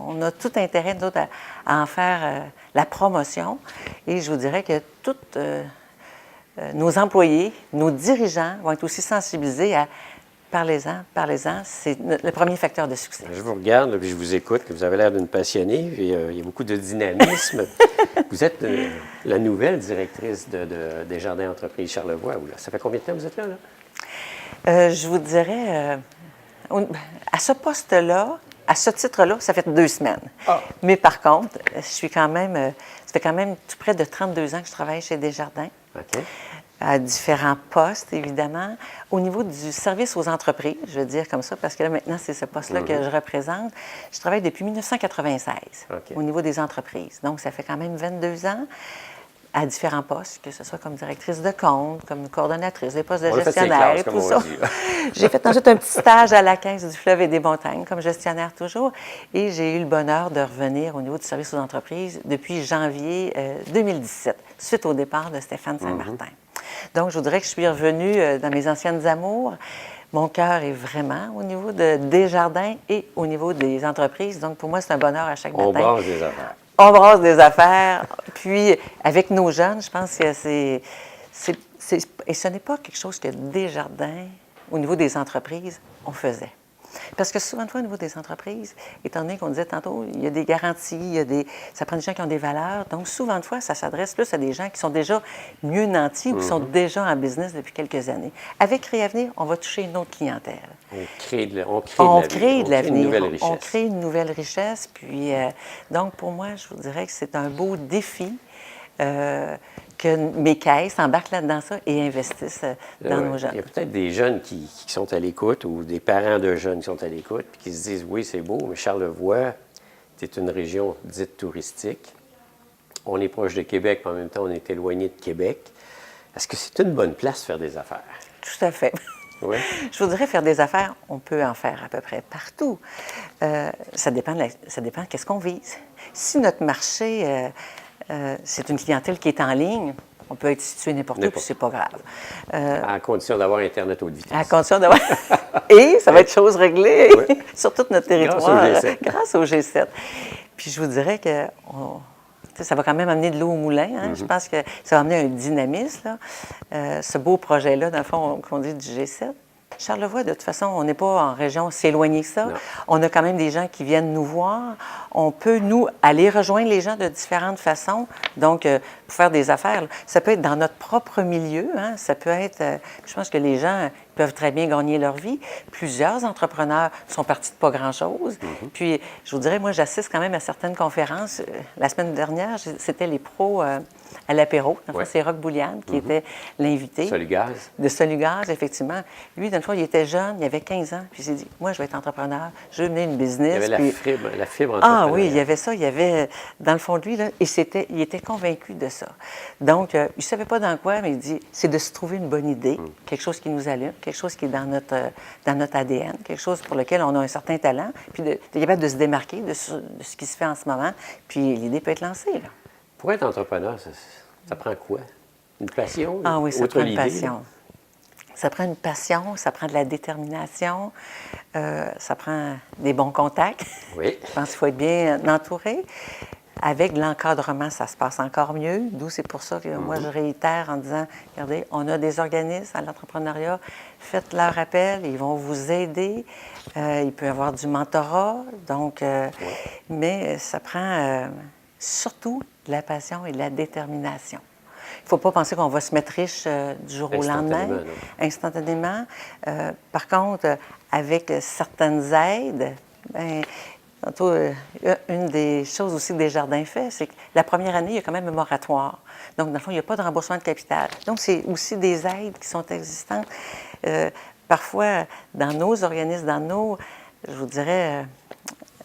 on a tout intérêt, nous autres, à en faire la promotion. Et je vous dirais que toutes nos employés, nos dirigeants vont être aussi sensibilisés à parlez-en, c'est le premier facteur de succès. Je vous regarde, puis je vous écoute, vous avez l'air d'une passionnée, puis il y a beaucoup de dynamisme. Vous êtes la nouvelle directrice des Jardins Entreprises Charlevoix. Ça fait combien de temps que vous êtes là? Je vous dirais, à ce poste-là, à ce titre-là, ça fait 2 semaines. Ah. Mais par contre, je suis quand même... ça fait quand même tout près de 32 ans que je travaille chez Desjardins. OK. À différents postes, évidemment. Au niveau du service aux entreprises, je veux dire comme ça, parce que là, maintenant, c'est ce poste-là que je représente. Je travaille depuis 1996 OK. au niveau des entreprises. Donc, ça fait quand même 22 ans à différents postes, que ce soit comme directrice de compte, comme coordonnatrice, des postes de On a fait ses gestionnaire classes, et comme tout on ça. dit. J'ai fait ensuite un petit stage à la Caisse du Fleuve et des Montagnes comme gestionnaire toujours. Et j'ai eu le bonheur de revenir au niveau du service aux entreprises depuis janvier 2017, suite au départ de Stéphane Saint-Martin. Donc, je voudrais que je suis revenue dans mes anciennes amours. Mon cœur est vraiment au niveau de Desjardins et au niveau des entreprises. Donc, pour moi, c'est un bonheur à chaque On matin. brasse des affaires. On brasse des affaires. Puis, avec nos jeunes, je pense que c'est et ce n'est pas quelque chose que Desjardins, au niveau des entreprises, on faisait. Parce que souvent de fois, au niveau des entreprises, étant donné qu'on disait tantôt, il y a des garanties, ça prend des gens qui ont des valeurs. Donc, souvent de fois, ça s'adresse plus à des gens qui sont déjà mieux nantis ou qui sont déjà en business depuis quelques années. Avec Réavenir, on va toucher une autre clientèle. On crée de de l'avenir. Une nouvelle richesse. On crée une nouvelle richesse. Puis, donc, pour moi, je vous dirais que c'est un beau défi que mes caisses embarquent là-dedans ça et investissent dans nos jeunes. Il y a peut-être des jeunes qui sont à l'écoute ou des parents de jeunes qui sont à l'écoute puis qui se disent « Oui, c'est beau, mais Charlevoix, c'est une région dite touristique. On est proche de Québec, mais en même temps, on est éloigné de Québec. Est-ce que c'est une bonne place pour faire des affaires? » Tout à fait. Oui. Je voudrais faire des affaires, on peut en faire à peu près partout. Ça dépend de qu'est-ce qu'on vise. Si notre marché, c'est une clientèle qui est en ligne, on peut être situé n'importe où, puis c'est pas grave. À condition d'avoir Internet haute vitesse. À condition d'avoir... Et ça va être chose réglée sur tout notre territoire. Grâce au G7. Grâce au G7. Puis je vous dirais que ça va quand même amener de l'eau au moulin. Hein? Je pense que ça va amener un dynamisme. Là. Ce beau projet-là, dans le fond, qu'on dit du G7. Charlevoix, de toute façon, on n'est pas en région si éloignée que ça. Non. On a quand même des gens qui viennent nous voir. On peut, nous, aller rejoindre les gens de différentes façons. Donc, pour faire des affaires, là, ça peut être dans notre propre milieu. Hein? Ça peut être... je pense que les gens peuvent très bien gagner leur vie. Plusieurs entrepreneurs sont partis de pas grand-chose. Puis, je vous dirais, moi, j'assiste quand même à certaines conférences. La semaine dernière, c'était les pros à l'apéro. Dans le fond, c'est Roch Bouliane qui était l'invité. Solugaz. De Solugaz, effectivement. Lui, dans le fond, il était jeune, il avait 15 ans. Puis il s'est dit, moi, je vais être entrepreneur, je veux mener une business. Il y avait puis... la fibre Ah entrepreneuriale. oui, il y avait ça. Il y avait, dans le fond de lui, là, il était convaincu de ça. Donc, il ne savait pas dans quoi, mais il dit, c'est de se trouver une bonne idée, quelque chose qui nous allume, quelque chose qui est dans notre ADN, quelque chose pour lequel on a un certain talent, puis d'être capable de se démarquer de ce qui se fait en ce moment. Puis l'idée peut être lancée, là. Pour être entrepreneur, ça prend quoi? Une passion? Ah oui, ça Autre prend une l'idée? passion. Ça prend une passion, ça prend de la détermination, ça prend des bons contacts. Oui. Je pense qu'il faut être bien entouré. Avec de l'encadrement, ça se passe encore mieux. D'où c'est pour ça que moi, je réitère en disant, regardez, on a des organismes à l'entrepreneuriat, faites leur appel, ils vont vous aider. Il peut y avoir du mentorat, donc, mais ça prend surtout de la passion et de la détermination. Il ne faut pas penser qu'on va se mettre riche du jour au lendemain, instantanément. Par contre, avec certaines aides, bien, tantôt, une des choses aussi que Desjardins fait, c'est que la première année, il y a quand même un moratoire. Donc, dans le fond, il n'y a pas de remboursement de capital. Donc, c'est aussi des aides qui sont existantes. Parfois, dans nos organismes, dans nos, je vous dirais,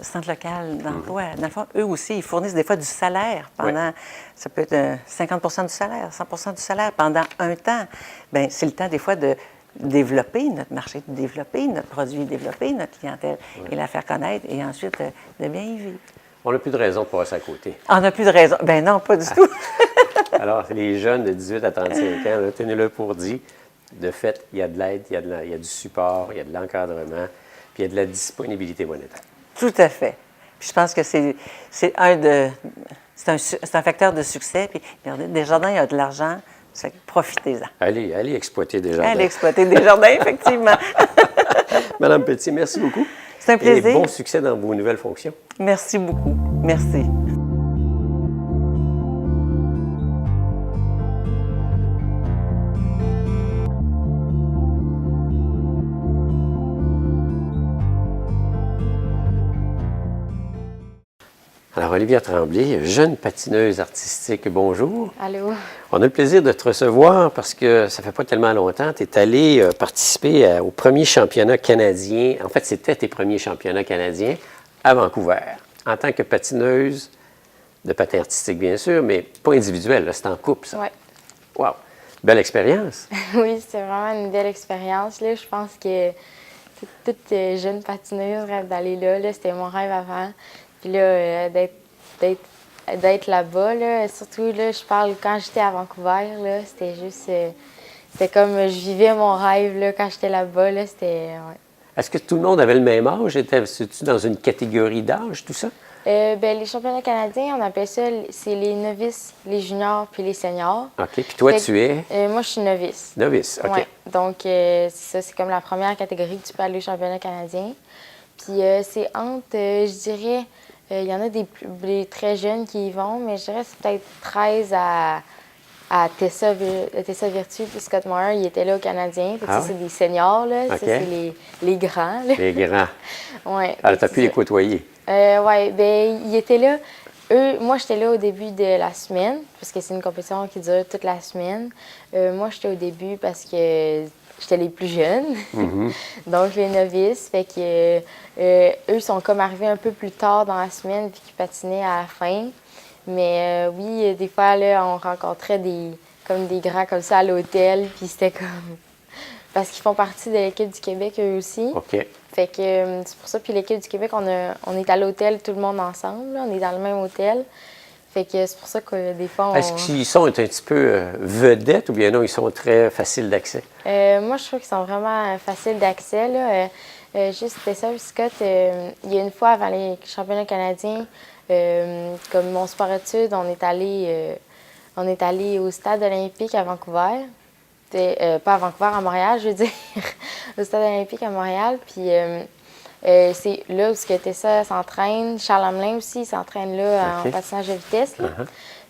centres locaux d'emploi, dans le fond, eux aussi, ils fournissent des fois du salaire pendant, ça peut être 50 du salaire, 100 du salaire pendant un temps. Bien, c'est le temps des fois de développer notre marché, de développer notre produit, développer notre clientèle et la faire connaître et ensuite de bien y vivre. On n'a plus de raison de passer à côté. On n'a plus de raison. Ben non, pas du tout. Alors, les jeunes de 18 à 35 ans, tenez-le pour dit, de fait, il y a de l'aide, il y a du support, il y a de l'encadrement, puis il y a de la disponibilité monétaire. Tout à fait. Puis je pense que c'est un facteur de succès. Puis regardez, Desjardins, il y a de l'argent. Profitez-en. Allez exploiter Desjardins. Allez exploiter Desjardins, effectivement. Madame Petit, merci beaucoup. C'est un plaisir. Et bon succès dans vos nouvelles fonctions. Merci beaucoup. Merci. Alors, Olivia Tremblay, jeune patineuse artistique, bonjour. Allô? On a le plaisir de te recevoir parce que ça fait pas tellement longtemps. Tu es allé participer au premier championnat canadien. En fait, c'était tes premiers championnats canadiens à Vancouver, en tant que patineuse de patin artistique, bien sûr, mais pas individuelle, c'est en couple, ça. Oui. Wow! Belle expérience. Oui, c'était vraiment une belle expérience. Là. Je pense que toute jeune patineuse rêve d'aller là. C'était mon rêve avant. Puis là, d'être là-bas, là, surtout, là, je parle quand j'étais à Vancouver, là, c'était juste... c'était comme je vivais mon rêve là, quand j'étais là-bas. Là, c'était... Ouais. Est-ce que tout le monde avait le même âge? Étais-tu dans une catégorie d'âge, tout ça? Ben, les championnats canadiens, on appelle ça, c'est les novices, les juniors puis les seniors. OK. Puis toi, Fait tu es moi, je suis novice. novice. OK. Ouais. Donc, c'est ça, c'est comme la première catégorie que tu peux aller au championnat canadien. Puis, c'est entre, je dirais, il y en a des très jeunes qui y vont, mais je dirais que c'est peut-être 13 à Tessa Virtue puis Scott Moore, ils étaient là au Canadien. Fait que Ah ça, ouais? c'est des seniors, là. OK. Ça, c'est les grands, là. Les grands. Ouais. Alors, tu as Fait pu que les côtoyer. oui, ben ils étaient là. Moi, j'étais là au début de la semaine, parce que c'est une compétition qui dure toute la semaine. Moi, j'étais au début parce que j'étais les plus jeunes, donc les novices. Fait que eux sont comme arrivés un peu plus tard dans la semaine, puis qu'ils patinaient à la fin. Mais oui, des fois, là, on rencontrait des grands comme ça à l'hôtel, puis c'était comme... Parce qu'ils font partie de l'équipe du Québec, eux aussi. OK. Fait que c'est pour ça. Puis l'équipe du Québec, on est à l'hôtel tout le monde ensemble. Là. On est dans le même hôtel. Fait que c'est pour ça que des fois, Est-ce qu'ils sont un petit peu vedettes ou bien non, ils sont très faciles d'accès? moi, je trouve qu'ils sont vraiment faciles d'accès. Là. Juste Tessa Scott, il y a une fois avant les championnats canadiens, comme mon sport-études, on est allé au stade olympique à Vancouver. Pas à Vancouver, à Montréal, je veux dire, au stade olympique à Montréal. Puis c'est là où Tessa s'entraîne. Charles Hamelin aussi s'entraîne là en patinage de vitesse. Là.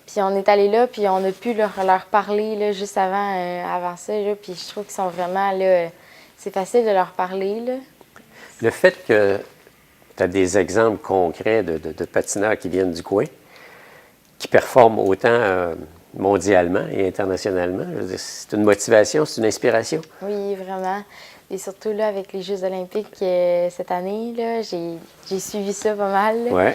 Puis on est allé là, puis on a pu leur parler là, juste avant ça. Là, puis je trouve qu'ils sont vraiment là. C'est facile de leur parler. Là. Le fait que tu as des exemples concrets de patineurs qui viennent du coin, qui performent autant mondialement et internationalement, je veux dire, c'est une motivation, c'est une inspiration. Oui, vraiment. Et surtout là, avec les Jeux olympiques cette année, là, j'ai suivi ça pas mal. Oui.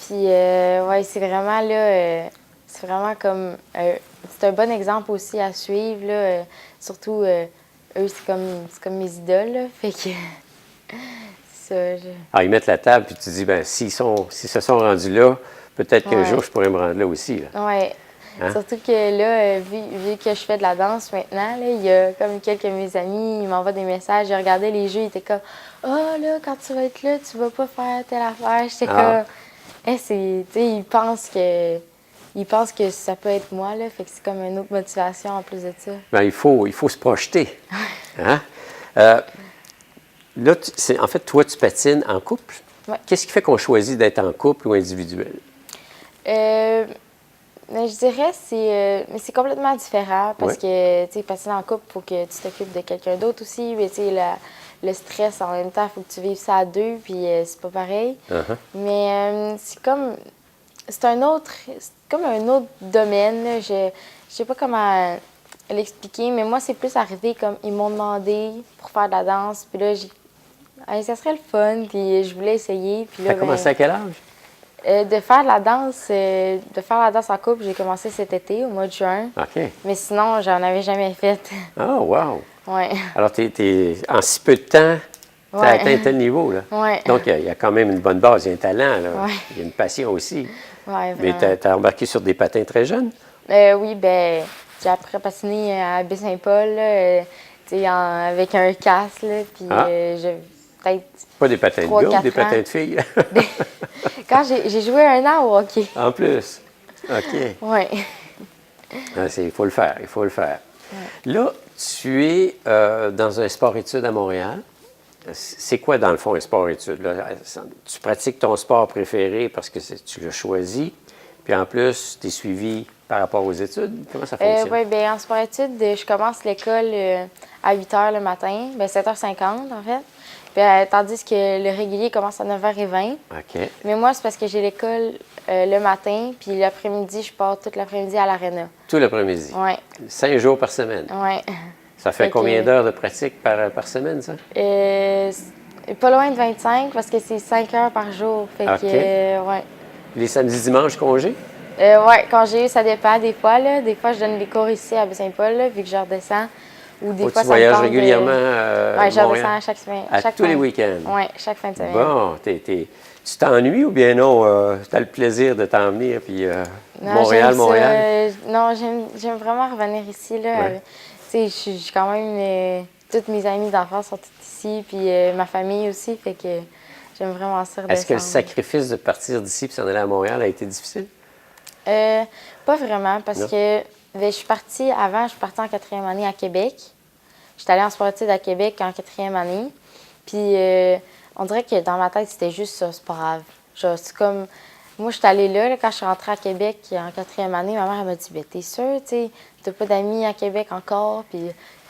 Puis, ouais, c'est vraiment là, c'est vraiment comme, c'est un bon exemple aussi à suivre, là. Surtout, eux, c'est comme mes idoles, là. Fait que, c'est ça. Alors, ils mettent la table, puis tu dis, ben s'ils se sont rendus là, peut-être qu'un Ouais. jour, je pourrais me rendre là aussi. Là. Oui. Hein? Surtout que là, vu que je fais de la danse maintenant, là, il y a comme quelques de mes amis, ils m'envoient des messages. J'ai regardé les jeux, ils étaient comme « Ah, là, quand tu vas être là, tu vas pas faire telle affaire. » J'étais comme « tu sais, ils pensent que ça peut être moi, là. Fait que c'est comme une autre motivation en plus de ça. Ben, il faut se projeter. Hein? Là, en fait, toi, tu patines en couple. Ouais. Qu'est-ce qui fait qu'on choisit d'être en couple ou individuel? Mais je dirais mais c'est complètement différent parce que, tu sais, patiner en couple, il faut que tu t'occupes de quelqu'un d'autre aussi. Mais, tu sais, le stress, en même temps, il faut que tu vives ça à deux, puis c'est pas pareil. Mais c'est comme un autre domaine. Là. Je sais pas comment l'expliquer, mais moi, c'est plus arrivé comme ils m'ont demandé pour faire de la danse. Puis là, ça serait le fun, puis je voulais essayer. Puis Ça là, a commencé à quel âge? de faire la danse en couple, j'ai commencé cet été, au mois de juin. OK. Mais sinon, j'en avais jamais fait. Oh, wow! Ouais. Alors, en si peu de temps, tu as Ouais. atteint tel niveau, là. Ouais. Donc, il y a quand même une bonne base, il y a un talent, là. Ouais. Il y a une passion aussi. Ouais, Mais vraiment. tu as embarqué sur des patins très jeunes? Oui, ben j'ai appris à patiner à Baie-Saint-Paul, là, tu sais, avec un casque, là, puis j'ai peut-être... Pas des patins de 3, gars, 4 des patins ans. de filles. Quand j'ai joué 1 an au hockey. En plus. OK. Oui. Il faut le faire, il faut le faire. Là, tu es dans un sport-études à Montréal. C'est quoi, dans le fond, un sport-études? Là? Tu pratiques ton sport préféré parce que tu l'as choisi, puis en plus, tu es suivi par rapport aux études. Comment ça fonctionne? Oui, bien, en sport-études, je commence l'école à 8 h le matin, bien 7 h 50 en fait. Tandis que le régulier commence à 9h20. OK. Mais moi, c'est parce que j'ai l'école le matin, puis l'après-midi, je pars toute l'après-midi à l'aréna. Tout l'après-midi. Oui, 5 jours par semaine. oui. Ça fait Fait que- combien d'heures de pratique par semaine, ça? Pas loin de 25 parce que c'est 5 heures par jour. Fait OK. que, ouais. Les samedis, dimanches, congé? Ouais, quand j'ai eu, ça dépend des fois. Là. Des fois, je donne des cours ici à Baie-Saint-Paul, là, vu que je redescends. Ou des Oh, fois, tu ça me voyages tente régulièrement Oui, je Montréal? redescends chaque semaine. À tous les week-ends? Oui, chaque fin de semaine. Bon, tu t'ennuies ou bien non? Tu as le plaisir de t'en venir, puis Non, Montréal, j'aime ça. Montréal? Non, j'aime vraiment revenir ici. Là. Ouais. Tu sais, je suis quand même... toutes mes amies d'enfance sont toutes ici, puis ma famille aussi, fait que j'aime vraiment ça Est-ce que le redescendre. sacrifice de partir d'ici et s'en aller à Montréal a été difficile? Pas vraiment, parce Non? que je suis partie en 4e année à Québec. J'étais allée en sport-études à Québec en 4e année. Puis on dirait que dans ma tête, c'était juste ça, c'est pas grave. Genre, c'est comme... Moi, je suis allée là, quand je suis rentrée à Québec en 4e année, ma mère elle m'a dit « T'es sûre, tu sais, t'as pas d'amis à Québec encore? » Puis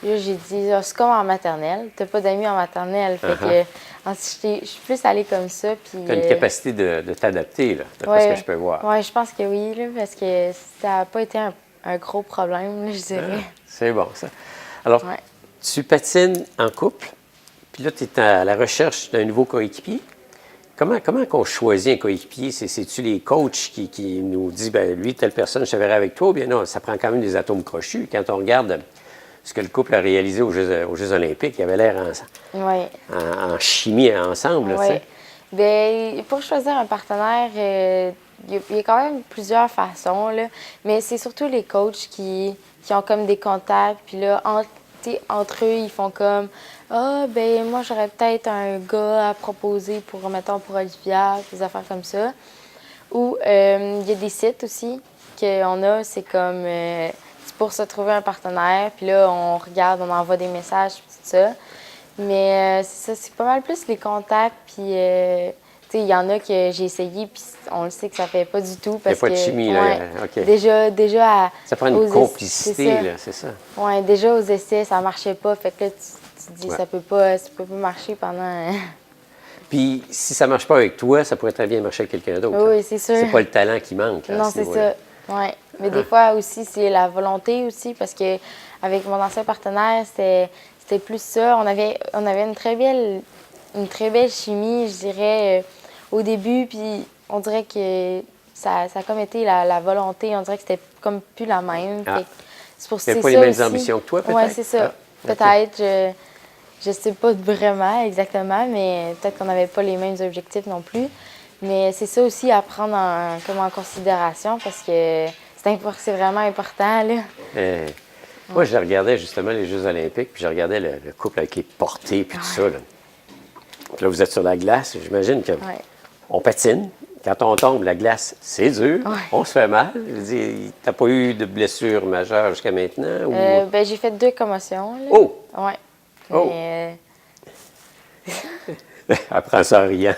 là, j'ai dit « C'est comme en maternelle, t'as pas d'amis en maternelle. » Fait que je suis plus allée comme ça. Tu as une capacité de t'adapter, là, d'après ouais, ce que je peux voir. Oui, je pense que oui, là, parce que ça n'a pas été un gros problème, là, je dirais. C'est bon, ça. Alors, Ouais. tu patines en couple, puis là, tu es à la recherche d'un nouveau coéquipier. Comment qu'on choisit un coéquipier? C'est-tu les coachs qui nous disent, ben lui, telle personne, je te verrai avec toi, ou bien non, ça prend quand même des atomes crochus. Quand on regarde ce que le couple a réalisé aux Jeux olympiques, il avait l'air Oui. en chimie ensemble, là, tu Oui. sais. Bien, pour choisir un partenaire, il y a quand même plusieurs façons, là. Mais c'est surtout les coachs qui ont comme des contacts, puis là, entre eux, ils font comme ah, ben moi, j'aurais peut-être un gars à proposer pour, mettons, pour Olivia, des affaires comme ça. Ou il y a des sites aussi qu'on a, c'est comme c'est pour se trouver un partenaire, puis là, on regarde, on envoie des messages, puis tout ça. Mais c'est ça, c'est pas mal plus les contacts, puis tu sais, il y en a que j'ai essayé, puis on le sait que ça fait pas du tout. Parce pas de que, chimie, là, OK. Déjà Ça prend une complicité, là, c'est ça. Oui, déjà aux essais, ça marchait pas. Fait que là, tu te dis, Ouais. ça peut pas marcher pendant. Puis, si ça ne marche pas avec toi, ça pourrait très bien marcher avec quelqu'un d'autre. Oui, là. c'est sûr. C'est pas le talent qui manque. Là, à Non, ce c'est niveau-là. ça. Ouais. Mais des fois aussi, c'est la volonté aussi, parce que avec mon ancien partenaire, c'était plus ça. On avait une très belle chimie, je dirais, au début, puis on dirait que ça a comme été la volonté, on dirait que c'était comme plus la même. Ah. Fait que c'est pour C'était c'est pas les ça mêmes aussi. ambitions que toi, peut-être? Oui, c'est ça. Ah, OK. Peut-être. Je sais pas vraiment exactement, mais peut-être qu'on n'avait pas les mêmes objectifs non plus. Mais c'est ça aussi à prendre comme en considération parce que c'est vraiment important, là. Moi, je regardais justement les Jeux olympiques, puis je regardais le couple avec les portées, puis tout ça. Là. Puis là, vous êtes sur la glace. J'imagine que Ouais. on patine. Quand on tombe, la glace, c'est dur. Ouais. On se fait mal. Je veux dire, t'as pas eu de blessure majeure jusqu'à maintenant? Ou... Ben, j'ai fait 2 commotions, là. Oh! Ouais. Oh! Mais, Apprends ça en riant.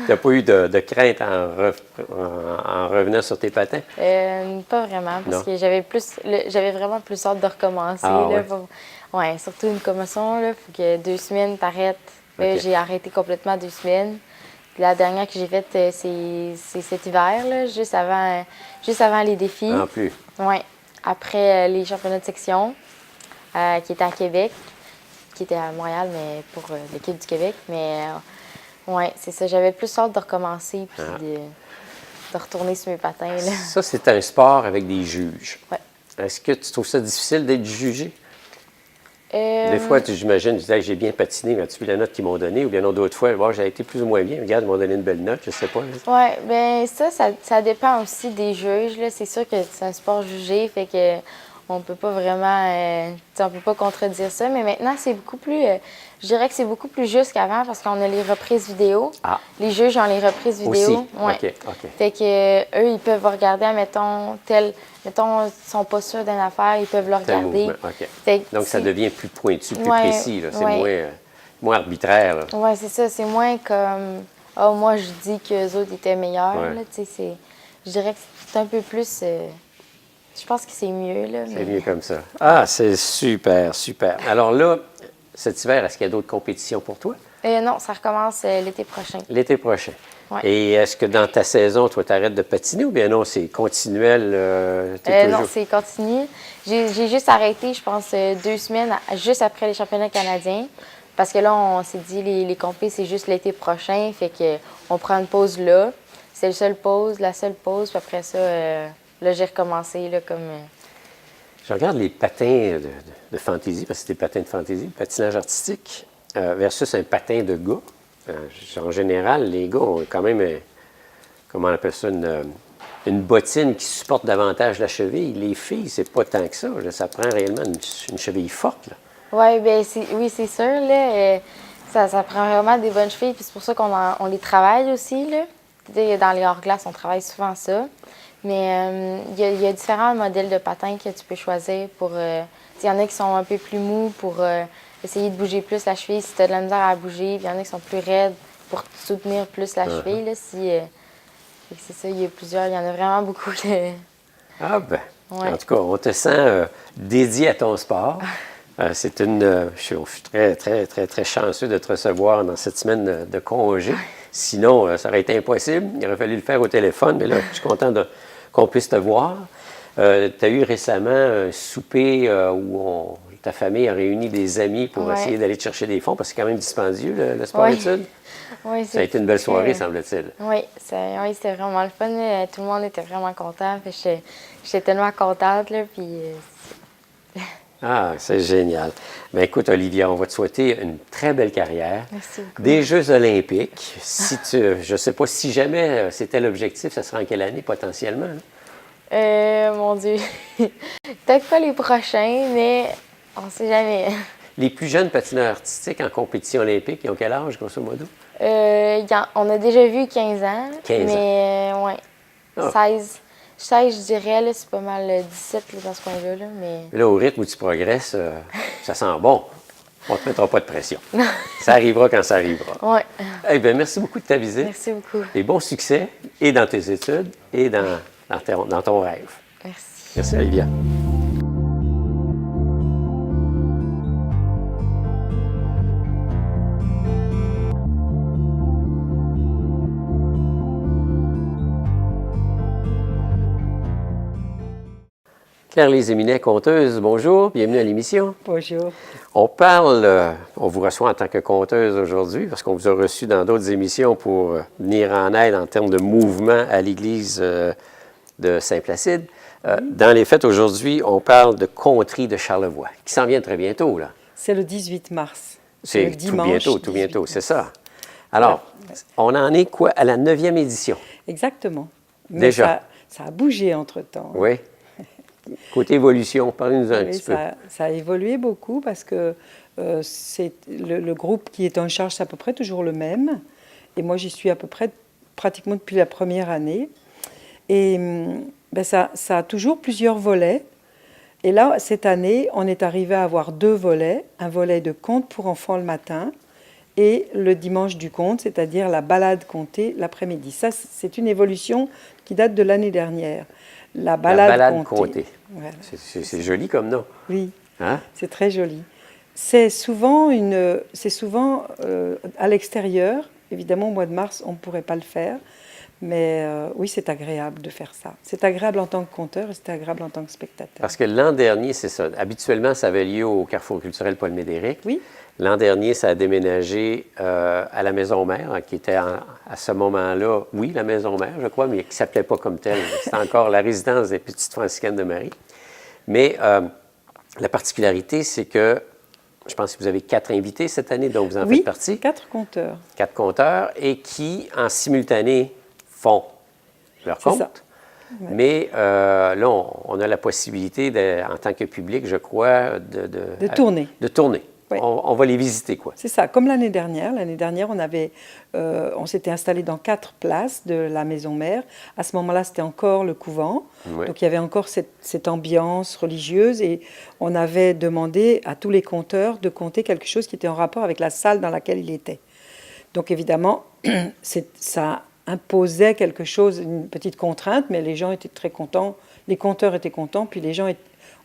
T'as pas eu de crainte en revenant sur tes patins? pas vraiment, parce Non. que j'avais vraiment plus hâte de recommencer. Ah, là, ouais. Ouais, surtout une commotion, là. Faut que 2 semaines, t'arrêtes. OK. J'ai arrêté complètement 2 semaines. Puis la dernière que j'ai faite, c'est cet hiver, là, juste avant les défis. En plus. Oui. Après les championnats de section, qui étaient à Québec, qui étaient à Montréal, mais pour l'équipe du Québec. Mais oui, c'est ça. J'avais plus hâte de recommencer puis de retourner sur mes patins. Là. Ça, c'est un sport avec des juges. Ouais. Est-ce que tu trouves ça difficile d'être jugé? Euh, Des fois, j'imagine, tu dis, Hey, j'ai bien patiné, mais as-tu vu la note qu'ils m'ont donnée? Ou bien non, d'autres fois, bon, j'ai été plus ou moins bien. Regarde, ils m'ont donné une belle note, je sais pas. Là. Oui, bien ça dépend aussi des juges. Là. C'est sûr que c'est un sport jugé, fait que on peut pas vraiment, on peut pas contredire ça. Mais maintenant, c'est beaucoup plus, je dirais que c'est beaucoup plus juste qu'avant parce qu'on a les reprises vidéo. Ah. Les juges ont les reprises vidéo. Aussi? Ouais. OK. Fait que eux, ils peuvent regarder, mettons, ils sont pas sûrs d'une affaire, ils peuvent le Tel regarder. mouvement, OK. Fait que Donc, ça c'est- devient plus pointu, plus Ouais, précis. Là. C'est ouais. moins arbitraire. Là. Oui, c'est ça. C'est moins comme oh, moi, je dis qu'eux autres étaient meilleurs. Ouais. Là, je dirais que c'est un peu plus. Je pense que c'est mieux. Là, C'est mieux comme ça. Ah, c'est super, super. Alors là, cet hiver, est-ce qu'il y a d'autres compétitions pour toi? Non, ça recommence l'été prochain. L'été prochain. Ouais. Et est-ce que dans ta saison, toi, tu arrêtes de patiner ou bien non, c'est continuel? Non, c'est continu. J'ai juste arrêté, je pense, 2 semaines juste après les championnats canadiens. Parce que là, on s'est dit, les compés, c'est juste l'été prochain. Fait qu'on prend une pause là. C'est la seule pause. Puis après ça, là, j'ai recommencé là, comme... Je regarde les patins de fantaisie, parce que c'est des patins de fantaisie, le patinage artistique, versus un patin de gars. En général, les gars ont quand même, comment on appelle ça, une bottine qui supporte davantage la cheville. Les filles, c'est pas tant que ça. Là, ça prend réellement une cheville forte. Là. Ouais, oui, c'est sûr. Là, ça prend vraiment des bonnes chevilles. Puis c'est pour ça qu'on les travaille aussi. Là. Dans les hors-glace, on travaille souvent ça. Mais il y a différents modèles de patins que tu peux choisir pour... il y en a qui sont un peu plus mous pour essayer de bouger plus la cheville si tu as de la misère à bouger. Puis il y en a qui sont plus raides pour soutenir plus la cheville. Là, c'est ça, il y a plusieurs. Il y en a vraiment beaucoup. Ah ben, ouais. En tout cas, on te sent dédié à ton sport. Je suis très, très, très, très chanceux de te recevoir dans cette semaine de congé. Sinon, ça aurait été impossible. Il aurait fallu le faire au téléphone, mais là, je suis content qu'on puisse te voir. Tu as eu récemment un souper où ta famille a réuni des amis pour essayer d'aller te chercher des fonds, parce que c'est quand même dispendieux, le sport-études. Oui, ça a été une belle soirée, semble-t-il. Oui, c'était vraiment le fun. Tout le monde était vraiment content. J'étais tellement contente. Là, puis, Ah, c'est génial. Mais écoute, Olivia, on va te souhaiter une très belle carrière. Merci beaucoup. Des Jeux olympiques. Je ne sais pas si jamais c'était l'objectif, ça sera en quelle année potentiellement? Mon Dieu. Peut-être pas les prochains, mais on ne sait jamais. Les plus jeunes patineurs artistiques en compétition olympique, ils ont quel âge, grosso modo? On a déjà vu 15 ans. 15 ans. Mais, ouais. Ah. 16, je dirais, là, c'est pas mal 17 là, dans ce point-là. Là, mais là, au rythme où tu progresses, ça sent bon. On ne te mettra pas de pression. Ça arrivera quand ça arrivera. Oui. Eh bien, merci beaucoup de ta visite. Merci beaucoup. Et bon succès, et dans tes études, et dans ton rêve. Merci. Merci, Olivia. Claire-Lise Éminet, conteuse, bonjour, bienvenue à l'émission. Bonjour. On vous reçoit en tant que conteuse aujourd'hui parce qu'on vous a reçu dans d'autres émissions pour venir en aide en termes de mouvement à l'église de Saint-Placide. Dans les fêtes aujourd'hui, on parle de Conterie de Charlevoix, qui s'en vient très bientôt, là. C'est le 18 mars. C'est le tout dimanche bientôt, tout bientôt, mars. c'est ça. Alors, on en est quoi, à la 9e édition? Exactement. Mais Déjà. ça a bougé entre-temps. Oui. Côté évolution, parlez-nous un Oui, petit peu. ça a évolué beaucoup parce que c'est le groupe qui est en charge, c'est à peu près toujours le même. Et moi, j'y suis à peu près pratiquement depuis la première année. Et ça a toujours plusieurs volets. Et là, cette année, on est arrivé à avoir 2 volets. Un volet de conte pour enfants le matin et le dimanche du conte, c'est-à-dire la balade contée l'après-midi. Ça, c'est une évolution qui date de l'année dernière. La balade comptée. Voilà. C'est joli comme nom. Oui, Hein? c'est très joli. C'est souvent, à l'extérieur. Évidemment, au mois de mars, on ne pourrait pas le faire. Mais oui, c'est agréable de faire ça. C'est agréable en tant que conteur et c'est agréable en tant que spectateur. Parce que l'an dernier, c'est ça. Habituellement, ça avait lieu au Carrefour culturel Paul Médéric. Oui. L'an dernier, ça a déménagé à la Maison Mère, qui était à ce moment-là, oui, la Maison Mère, je crois, mais qui ne s'appelait pas comme telle. C'était encore la résidence des Petites Franciscaines de Marie. Mais la particularité, c'est que, je pense que vous avez 4 invités cette année, dont vous en faites partie. 4 conteurs. 4 conteurs, et qui, en simultané, font leur C'est compte. ça. Ouais. Mais là, on a la possibilité, en tant que public, je crois, De tourner. De tourner. Oui. On va les visiter, quoi. C'est ça, comme l'année dernière. L'année dernière, on s'était installé dans 4 places de la maison mère. À ce moment-là, c'était encore le couvent. Oui. Donc, il y avait encore cette ambiance religieuse. Et on avait demandé à tous les conteurs de compter quelque chose qui était en rapport avec la salle dans laquelle il était. Donc, évidemment, ça imposait quelque chose, une petite contrainte, mais les gens étaient très contents. Les conteurs étaient contents, puis les gens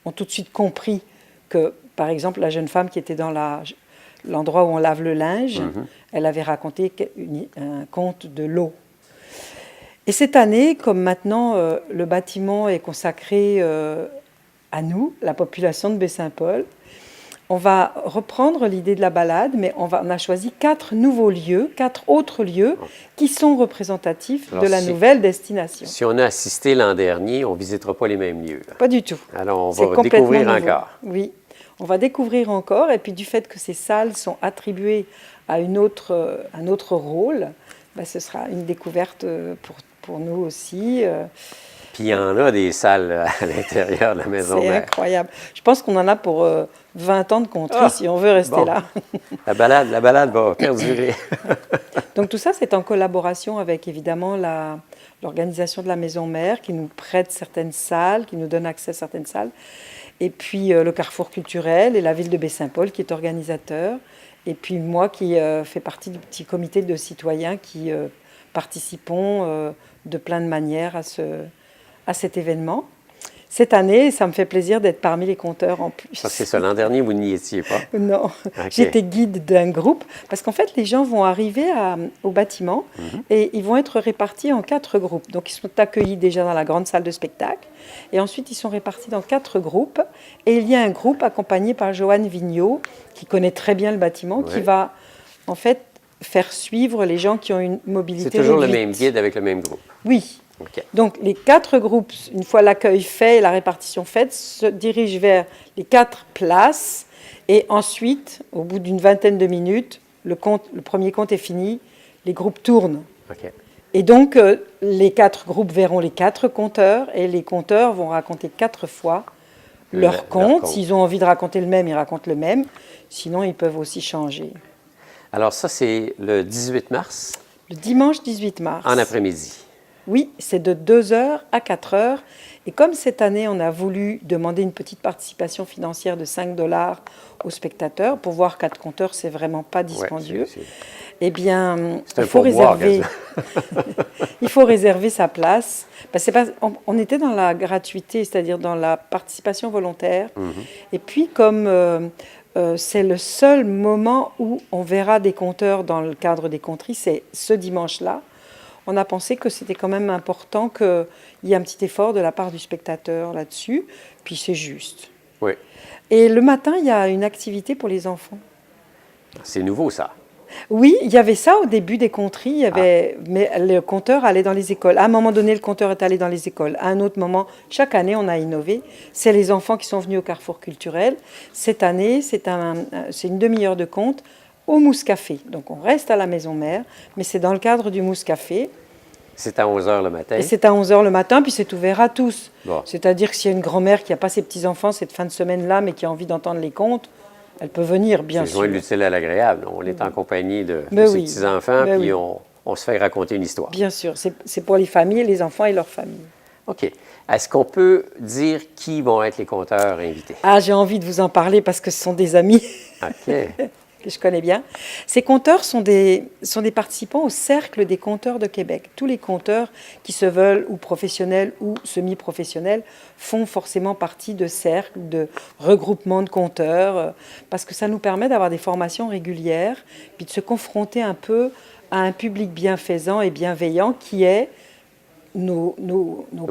ont tout de suite compris que, par exemple, la jeune femme qui était dans l'endroit où on lave le linge, elle avait raconté un conte de l'eau. Et cette année, comme maintenant le bâtiment est consacré à nous, la population de Baie-Saint-Paul, on va reprendre l'idée de la balade, mais on a choisi 4 nouveaux lieux, 4 autres lieux qui sont représentatifs Alors, de la nouvelle destination. Si on a assisté l'an dernier, on ne visitera pas les mêmes lieux. Là. Pas du tout. Alors, on C'est va complètement découvrir nouveau. encore. Oui, on va découvrir encore. Et puis du fait que ces salles sont attribuées à un autre rôle, ben, ce sera une découverte pour nous aussi. Puis il y en a des salles à l'intérieur de la maison C'est mère. incroyable. Je pense qu'on en a pour 20 ans de conterie si on veut rester bon. là. La balade va perdurer. Donc tout ça, c'est en collaboration avec évidemment l'organisation de la maison mère qui nous prête certaines salles, qui nous donne accès à certaines salles. Et puis le Carrefour culturel et la ville de Baie-Saint-Paul qui est organisateur. Et puis moi qui fais partie du petit comité de citoyens qui participons de plein de manières à cet événement. Cette année, ça me fait plaisir d'être parmi les compteurs en plus. C'est ça, l'an dernier, vous n'y étiez pas. Non, Okay. j'étais guide d'un groupe parce qu'en fait, les gens vont arriver au bâtiment et ils vont être répartis en 4 groupes. Donc, ils sont accueillis déjà dans la grande salle de spectacle et ensuite, ils sont répartis dans 4 groupes. Et il y a un groupe accompagné par Joanne Vigneault qui connaît très bien le bâtiment, qui va en fait faire suivre les gens qui ont une mobilité C'est toujours réduite. le même guide avec le même groupe. Oui. OK. Donc, les 4 groupes, une fois l'accueil fait et la répartition faite, se dirigent vers les 4 places. Et ensuite, au bout d'une vingtaine de minutes, le premier compte est fini, les groupes tournent. OK. Et donc, les 4 groupes verront les 4 compteurs et les compteurs vont raconter 4 fois leur conte. S'ils ont envie de raconter le même, ils racontent le même. Sinon, ils peuvent aussi changer. Alors ça, c'est le 18 mars, Le dimanche 18 mars. en après-midi. Oui, c'est de 2h à 4h. Et comme cette année, on a voulu demander une petite participation financière de 5 $ aux spectateurs, pour voir 4 compteurs, c'est vraiment pas dispendieux. Ouais, Eh bien, c'est un il faut pourboire, réserver. Il faut réserver sa place. Parce que on était dans la gratuité, c'est-à-dire dans la participation volontaire. Et puis, comme c'est le seul moment où on verra des compteurs dans le cadre des conteries, c'est ce dimanche-là. On a pensé que c'était quand même important qu'il y ait un petit effort de la part du spectateur là-dessus, puis c'est juste. Oui. Et le matin, il y a une activité pour les enfants. C'est nouveau, ça. Oui, il y avait ça au début des conteries, mais le compteur allait dans les écoles. À un moment donné, le compteur est allé dans les écoles. À un autre moment, chaque année, on a innové. C'est les enfants qui sont venus au Carrefour culturel. Cette année, c'est une demi-heure de conte au Mousse Café. Donc on reste à la maison mère, mais c'est dans le cadre du Mousse Café. C'est à 11h le matin. Et c'est à 11h le matin, puis c'est ouvert à tous. Bon. C'est-à-dire que s'il y a une grand-mère qui n'a pas ses petits-enfants cette fin de semaine-là, mais qui a envie d'entendre les contes, elle peut venir, bien C'est sûr. joindre l'utile à l'agréable. On est en compagnie de Ben ses oui. petits-enfants, Ben puis oui. on se fait raconter une histoire. Bien sûr, c'est pour les familles, les enfants et leurs familles. OK. Est-ce qu'on peut dire qui vont être les compteurs invités? Ah, j'ai envie de vous en parler parce que ce sont des amis OK. que je connais bien. Ces conteurs sont des participants au Cercle des conteurs de Québec. Tous les conteurs qui se veulent ou professionnels ou semi-professionnels font forcément partie de cercles, de regroupements de conteurs, parce que ça nous permet d'avoir des formations régulières, puis de se confronter un peu à un public bienfaisant et bienveillant qui est nos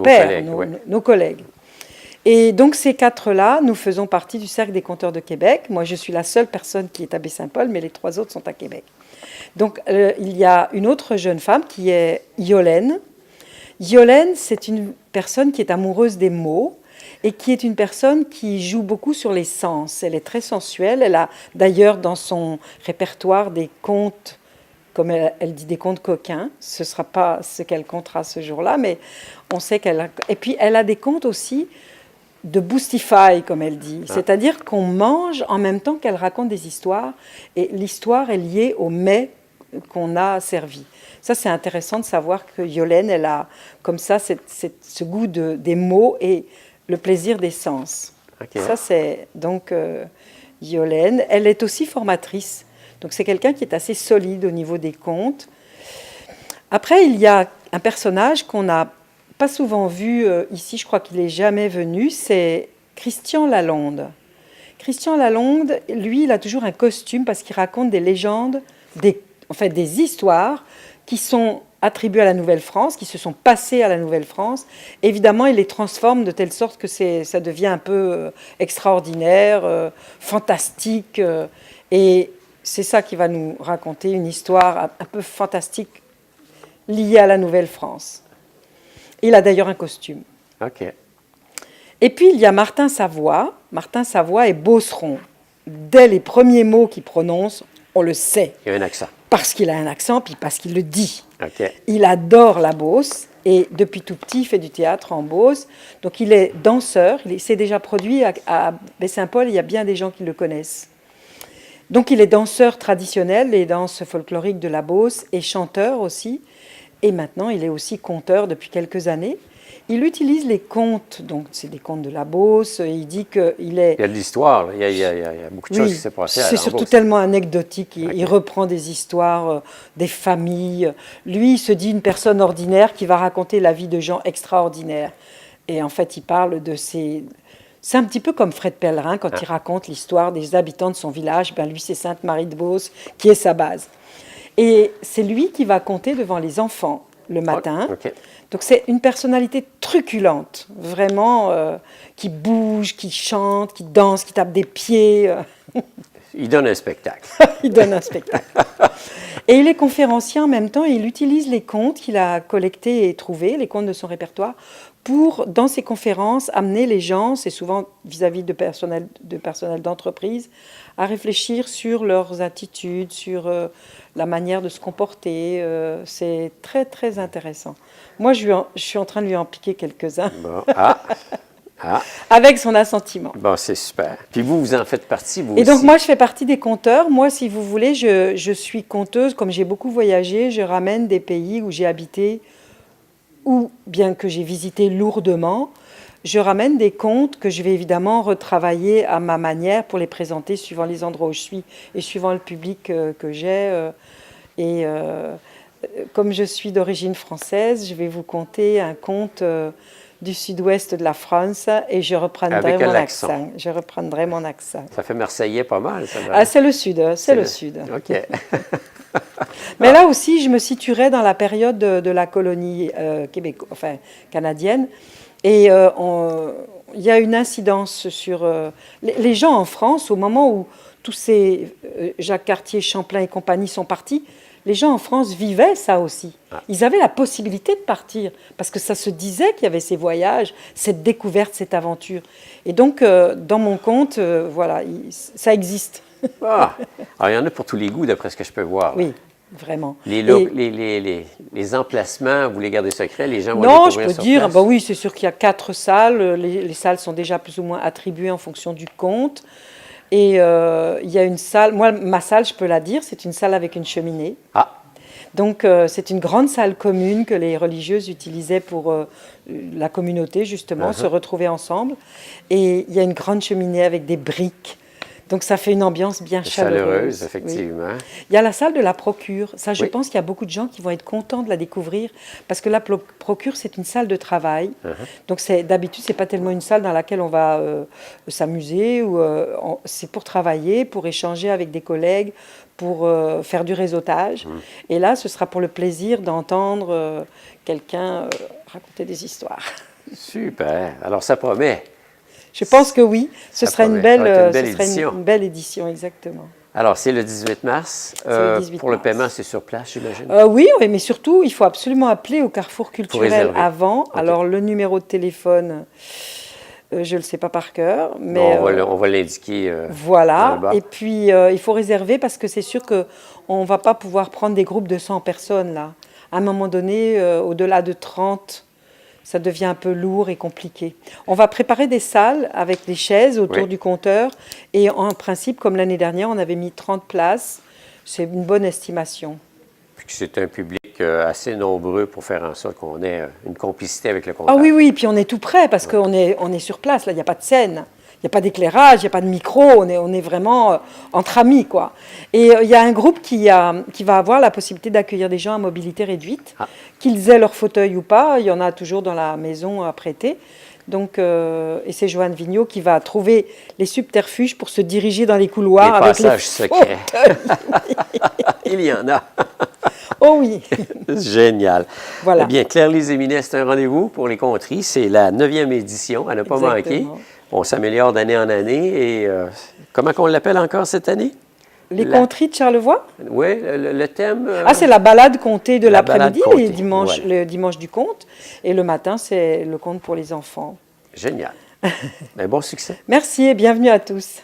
pairs, collègues, ouais. nos collègues. Et donc ces 4-là, nous faisons partie du Cercle des conteurs de Québec. Moi, je suis la seule personne qui est à Baie-Saint-Paul, mais les 3 autres sont à Québec. Donc il y a une autre jeune femme qui est Yolène. Yolène, c'est une personne qui est amoureuse des mots et qui est une personne qui joue beaucoup sur les sens. Elle est très sensuelle. Elle a d'ailleurs dans son répertoire des contes, comme elle dit, des contes coquins. Ce ne sera pas ce qu'elle comptera ce jour-là, mais on sait qu'elle a... Et puis elle a des contes aussi de boostify, comme elle dit. C'est-à-dire qu'on mange en même temps qu'elle raconte des histoires, et l'histoire est liée au mets qu'on a servi. Ça, c'est intéressant de savoir que Yolène, elle a comme ça ce goût des mots et le plaisir des sens. OK. Ça, c'est donc Yolène. Elle est aussi formatrice. Donc, c'est quelqu'un qui est assez solide au niveau des contes. Après, il y a un personnage qu'on n'a pas souvent vu ici, je crois qu'il n'est jamais venu, c'est Christian Lalonde, Christian Lalonde, lui, il a toujours un costume parce qu'il raconte des légendes, des histoires qui sont attribuées à la Nouvelle-France, qui se sont passées à la Nouvelle-France. Évidemment, il les transforme de telle sorte que ça devient un peu extraordinaire, fantastique. Et c'est ça qui va nous raconter une histoire un peu fantastique liée à la Nouvelle-France. Il a d'ailleurs un costume. OK. Et puis, il y a Martin Savoie. Martin Savoie est beauceron. Dès les premiers mots qu'il prononce, on le sait. Il y a un accent. Parce qu'il a un accent, puis parce qu'il le dit. OK. Il adore la Beauce et depuis tout petit, il fait du théâtre en Beauce. Donc, il est danseur. Il s'est déjà produit à Baie-Saint-Paul. Il y a bien des gens qui le connaissent. Donc, il est danseur traditionnel, les danses folkloriques de la Beauce, et chanteur aussi. Et maintenant, il est aussi conteur depuis quelques années. Il utilise les contes, donc c'est des contes de la Beauce. Il dit qu'il est... Il y a de l'histoire, là. Il y a beaucoup de choses qui s'est passées c'est surtout tellement anecdotique. Il reprend des histoires des familles. Lui, il se dit une personne ordinaire qui va raconter la vie de gens extraordinaires. Et en fait, il parle de ces... C'est un petit peu comme Fred Pellerin quand il raconte l'histoire des habitants de son village. Ben, lui, c'est Sainte-Marie de Beauce qui est sa base. Et c'est lui qui va compter devant les enfants le matin. OK. Donc c'est une personnalité truculente, vraiment, qui bouge, qui chante, qui danse, qui tape des pieds. Il donne un spectacle. Il donne un spectacle. Et il est conférencier en même temps et il utilise les contes qu'il a collectés et trouvés, les contes de son répertoire, pour, dans ses conférences, amener les gens, c'est souvent vis-à-vis de personnel d'entreprise, à réfléchir sur leurs attitudes, sur la manière de se comporter. C'est très, très intéressant. Moi, je suis en train de lui en piquer quelques-uns. Bon. Avec son assentiment. Bon, c'est super. Puis vous en faites partie, vous Et aussi. donc, moi, je fais partie des conteurs. Moi, si vous voulez, je suis conteuse. Comme j'ai beaucoup voyagé, je ramène des pays où j'ai habité ou bien que j'ai visité lourdement. Je ramène des contes que je vais évidemment retravailler à ma manière pour les présenter suivant les endroits où je suis et suivant le public que j'ai. Comme je suis d'origine française, je vais vous conter un conte du sud-ouest de la France et je reprendrai mon accent. Je reprendrai mon accent. Ça fait marseillais pas mal, ça. Ah, c'est le sud, c'est le sud. OK. Mais là aussi, je me situerais dans la période de la colonie canadienne. Et il y a une incidence sur les gens en France, au moment où tous ces Jacques Cartier, Champlain et compagnie sont partis, les gens en France vivaient ça aussi. Ils avaient la possibilité de partir, parce que ça se disait qu'il y avait ces voyages, cette découverte, cette aventure. Et donc, dans mon conte, voilà, ça existe. Alors, il y en a pour tous les goûts, d'après ce que je peux voir. Oui, vraiment. Les emplacements, vous les gardez secrets, les gens vont non, les je découvrir peux sur dire, place. bah oui, c'est sûr qu'il y a 4 salles. Les salles sont déjà plus ou moins attribuées en fonction du conte. Et il y a une salle, moi, ma salle, je peux la dire, c'est une salle avec une cheminée. Donc, c'est une grande salle commune que les religieuses utilisaient pour la communauté, justement, se retrouver ensemble. Et il y a une grande cheminée avec des briques. Donc, ça fait une ambiance bien chaleureuse. Effectivement. Oui. Il y a la salle de la Procure. Ça, je pense qu'il y a beaucoup de gens qui vont être contents de la découvrir parce que la Procure, c'est une salle de travail. Donc, d'habitude, ce n'est pas tellement une salle dans laquelle on va s'amuser. C'est pour travailler, pour échanger avec des collègues, pour faire du réseautage. Et là, ce sera pour le plaisir d'entendre quelqu'un raconter des histoires. Super. Alors, ça promet. Je pense que oui, ce sera une belle édition. Une belle édition, exactement. Alors, c'est le 18 mars. Le 18 pour le mars. paiement, c'est sur place, j'imagine? Oui, mais surtout, il faut absolument appeler au Carrefour culturel avant. Okay. Alors, le numéro de téléphone, je ne le sais pas par cœur. Mais on va l'indiquer. Voilà. Et puis, il faut réserver parce que c'est sûr qu'on ne va pas pouvoir prendre des groupes de 100 personnes, là. À un moment donné, au-delà de 30, ça devient un peu lourd et compliqué. On va préparer des salles avec des chaises autour du compteur. Et en principe, comme l'année dernière, on avait mis 30 places. C'est une bonne estimation. Puis c'est un public assez nombreux pour faire en sorte qu'on ait une complicité avec le compteur. Ah oui, puis on est tout près parce qu'on est sur place. Là, il n'y a pas de scène. Il n'y a pas d'éclairage, il n'y a pas de micro, on est vraiment entre amis, quoi. Et il y a un groupe qui va avoir la possibilité d'accueillir des gens à mobilité réduite, qu'ils aient leur fauteuil ou pas, il y en a toujours dans la maison à prêter. Donc, et c'est Joanne Vigneault qui va trouver les subterfuges pour se diriger dans les couloirs Les avec passages secrets. Il y en a. Oh oui. Génial. Voilà. Eh bien, Claire-Lise Eminet, c'est un rendez-vous pour les conteries. C'est la 9e édition, à ne pas manquer. Exactement. On s'améliore d'année en année. Et comment qu'on l'appelle encore cette année? Les conteries de Charlevoix? Oui, le thème... Ah, c'est la balade contée de la balade l'après-midi, contée, dimanche, voilà. le dimanche du conte. Et le matin, c'est le conte pour les enfants. Génial. Bien, bon succès. Merci et bienvenue à tous.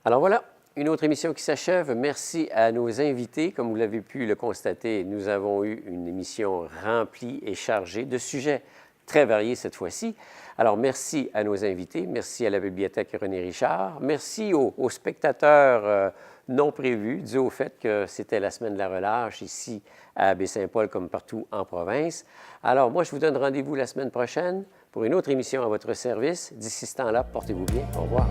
Alors voilà, une autre émission qui s'achève. Merci à nos invités. Comme vous l'avez pu le constater, nous avons eu une émission remplie et chargée de sujets très variés cette fois-ci. Alors merci à nos invités, merci à la Bibliothèque René Richard, merci aux spectateurs non prévus, dû au fait que c'était la semaine de la relâche ici à Baie-Saint-Paul comme partout en province. Alors moi, je vous donne rendez-vous la semaine prochaine pour une autre émission à votre service. D'ici ce temps-là, portez-vous bien. Au revoir.